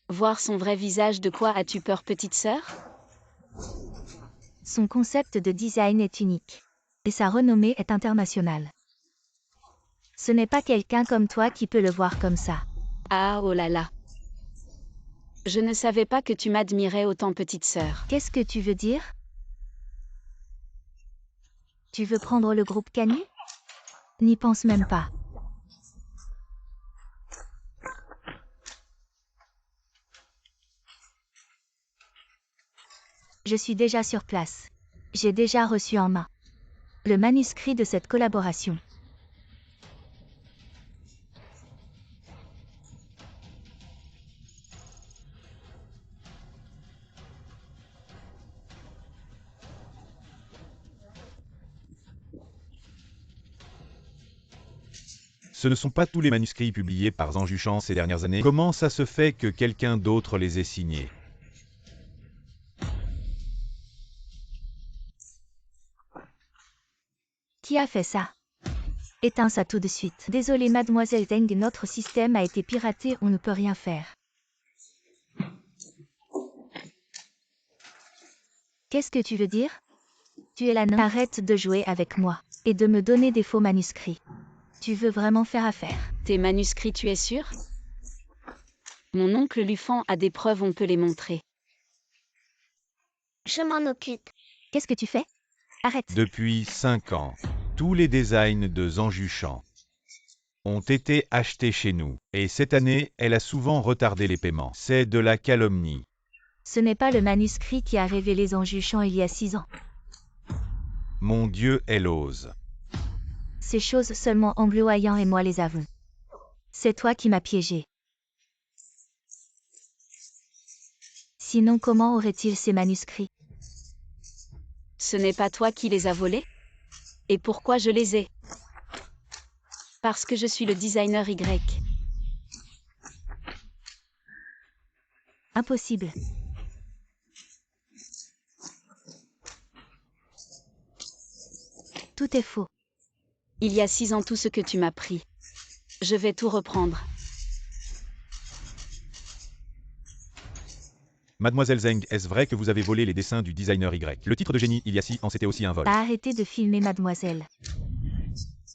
voir son vrai visage. De quoi as-tu peur, petite sœur? Son concept de design est unique. Et sa renommée est internationale. Ce n'est pas quelqu'un comme toi qui peut le voir comme ça. Ah oh là là. Je ne savais pas que tu m'admirais autant, petite sœur. Qu'est-ce que tu veux dire? Tu veux prendre le groupe Canyu? N'y pense même pas. Je suis déjà sur place. J'ai déjà reçu en main le manuscrit de cette collaboration. Ce ne sont pas tous les manuscrits publiés par Anju Chan ces dernières années. Comment ça se fait que quelqu'un d'autre les ait signés? Qui a fait ça? Éteins ça tout de suite. Désolé, Mademoiselle Zheng, notre système a été piraté, on ne peut rien faire. Qu'est-ce que tu veux dire? Tu es la nain. Arrête de jouer avec moi et de me donner des faux manuscrits. Tu veux vraiment faire affaire? Tes manuscrits, tu es sûr? Mon oncle Lufan a des preuves, on peut les montrer. Je m'en occupe. Qu'est-ce que tu fais? Arrête. Depuis 5 ans, tous les designs de Anju Chan ont été achetés chez nous. Et cette année, elle a souvent retardé les paiements. C'est de la calomnie. Ce n'est pas le manuscrit qui a révélé Anju Chan il y a 6 ans. Mon Dieu, elle ose. Ces choses, seulement Angloyant et moi les avons. C'est toi qui m'as piégé. Sinon, comment aurait-il ces manuscrits? Ce n'est pas toi qui les as volés? Et pourquoi je les ai? Parce que je suis le designer Y. Impossible. Tout est faux. Il y a 6 ans, tout ce que tu m'as pris. Je vais tout reprendre. Mademoiselle Zheng, est-ce vrai que vous avez volé les dessins du designer Y? Le titre de génie il y a 6 ans, c'était aussi un vol. Arrêtez de filmer, mademoiselle.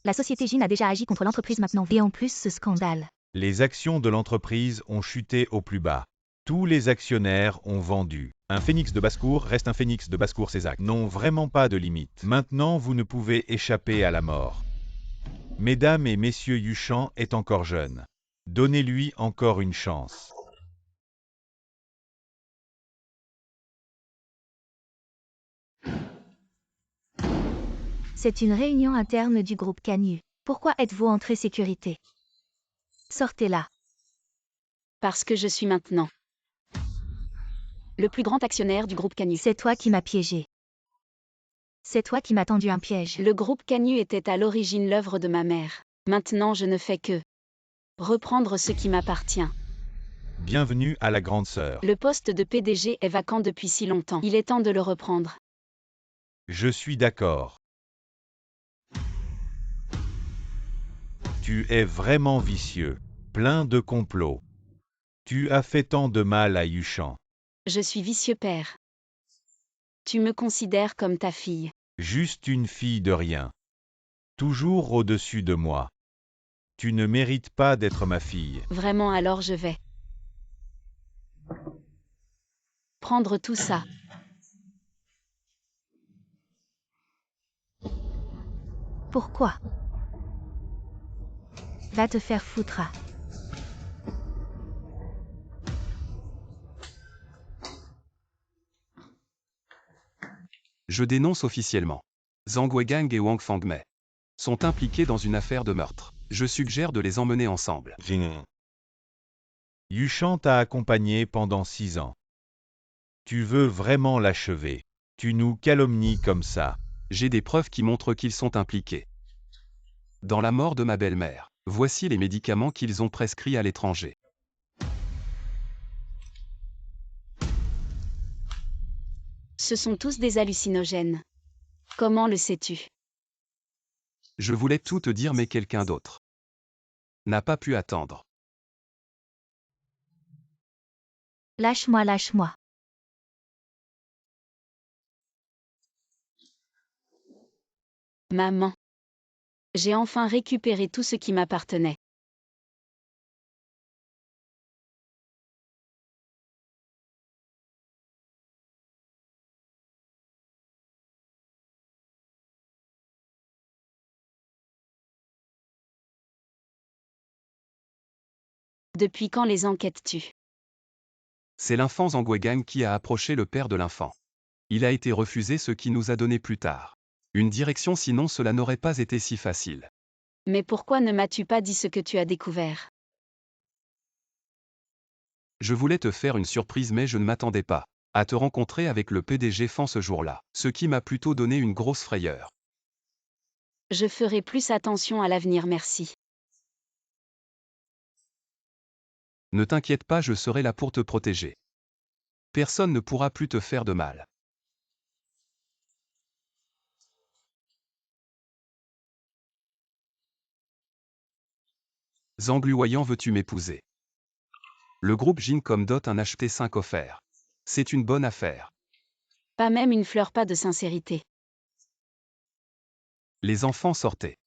La société Jin a déjà agi contre l'entreprise maintenant. Et en plus, ce scandale. Les actions de l'entreprise ont chuté au plus bas. Tous les actionnaires ont vendu. Un phénix de basse-cour reste un phénix de basse-cour, ces actes n'ont vraiment pas de limite. Maintenant, vous ne pouvez échapper à la mort. Mesdames et messieurs, Yuchan est encore jeune. Donnez-lui encore une chance. C'est une réunion interne du groupe Canyu. Pourquoi êtes-vous entré sécurité? Sortez là. Parce que je suis maintenant le plus grand actionnaire du groupe Canyu. C'est toi qui m'as piégé. C'est toi qui m'as tendu un piège. Le groupe Canyu était à l'origine l'œuvre de ma mère. Maintenant, je ne fais que reprendre ce qui m'appartient. Bienvenue à la grande sœur. Le poste de PDG est vacant depuis si longtemps. Il est temps de le reprendre. Je suis d'accord. Tu es vraiment vicieux, plein de complots. Tu as fait tant de mal à Yuchan. Je suis vicieux père. Tu me considères comme ta fille. Juste une fille de rien. Toujours au-dessus de moi. Tu ne mérites pas d'être ma fille. Vraiment alors je vais prendre tout ça. Pourquoi? Va te faire foutre. Je dénonce officiellement. Zhang Wegang et Wang Fangmei sont impliqués dans une affaire de meurtre. Je suggère de les emmener ensemble. Yuchan t'a accompagné pendant 6 ans. Tu veux vraiment l'achever. Tu nous calomnies comme ça. J'ai des preuves qui montrent qu'ils sont impliqués dans la mort de ma belle-mère. Voici les médicaments qu'ils ont prescrits à l'étranger. Ce sont tous des hallucinogènes. Comment le sais-tu? Je voulais tout te dire mais quelqu'un d'autre n'a pas pu attendre. Lâche-moi, lâche-moi. Maman. J'ai enfin récupéré tout ce qui m'appartenait. Depuis quand les enquêtes tuent? C'est l'infant Zhang Wegang qui a approché le père de l'infant. Il a été refusé ce qui nous a donné plus tard une direction, sinon cela n'aurait pas été si facile. Mais pourquoi ne m'as-tu pas dit ce que tu as découvert? Je voulais te faire une surprise mais je ne m'attendais pas à te rencontrer avec le PDG Fan ce jour-là, ce qui m'a plutôt donné une grosse frayeur. Je ferai plus attention à l'avenir, merci. Ne t'inquiète pas, je serai là pour te protéger. Personne ne pourra plus te faire de mal. Zhang Luoyang, veux-tu m'épouser? Le groupe Jin comme dot un acheté 5 offert. C'est une bonne affaire. Pas même une fleur, pas de sincérité. Les enfants sortaient.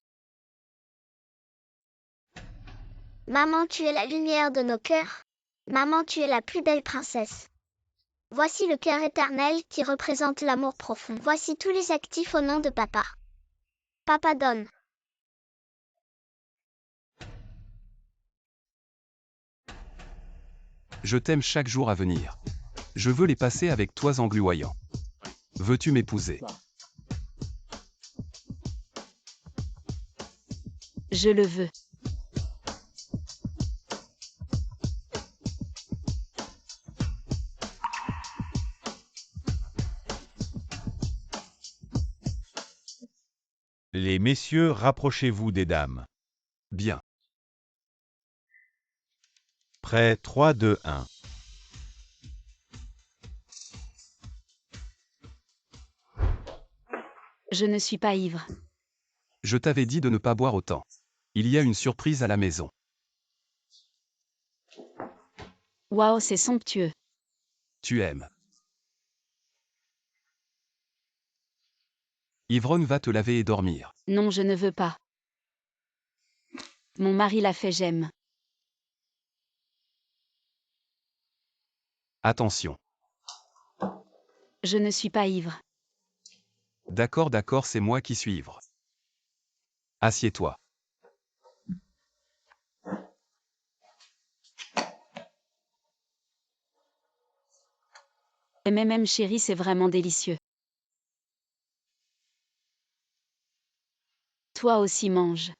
Maman, tu es la lumière de nos cœurs. Maman, tu es la plus belle princesse. Voici le cœur éternel qui représente l'amour profond. Voici tous les actifs au nom de papa. Papa donne. Je t'aime chaque jour à venir. Je veux les passer avec toi, Zhang Luoyang. Veux-tu m'épouser? Je le veux. Les messieurs, rapprochez-vous des dames. Bien. Prêt, 3, 2, 1. Je ne suis pas ivre. Je t'avais dit de ne pas boire autant. Il y a une surprise à la maison. Waouh, c'est somptueux. Tu aimes. Yvonne va te laver et dormir. Non, je ne veux pas. Mon mari l'a fait, j'aime. Attention. Je ne suis pas ivre. D'accord, d'accord, c'est moi qui suis ivre. Assieds-toi. MMM chérie, c'est vraiment délicieux. Toi aussi mange.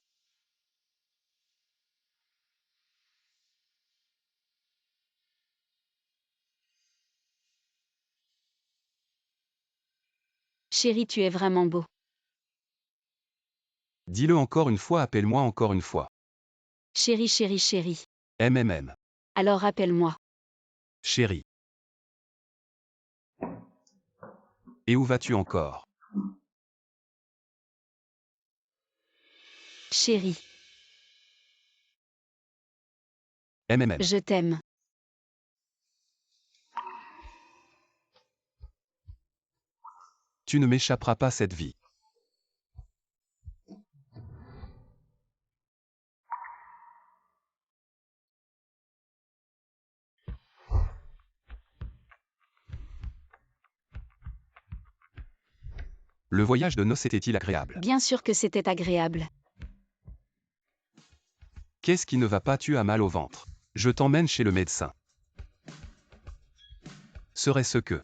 Chérie, tu es vraiment beau. Dis-le encore une fois, appelle-moi encore une fois. Chérie, chérie, chérie. MMM. Alors appelle-moi. Chérie. Et où vas-tu encore? Chérie, MMM. je t'aime. Tu ne m'échapperas pas cette vie. Le voyage de noces était-il agréable? Bien sûr que c'était agréable. Qu'est-ce qui ne va pas? Tu as mal au ventre. Je t'emmène chez le médecin. Serait-ce que...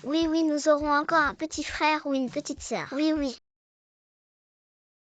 Oui, oui, nous aurons encore un petit frère ou une petite sœur. Oui, oui.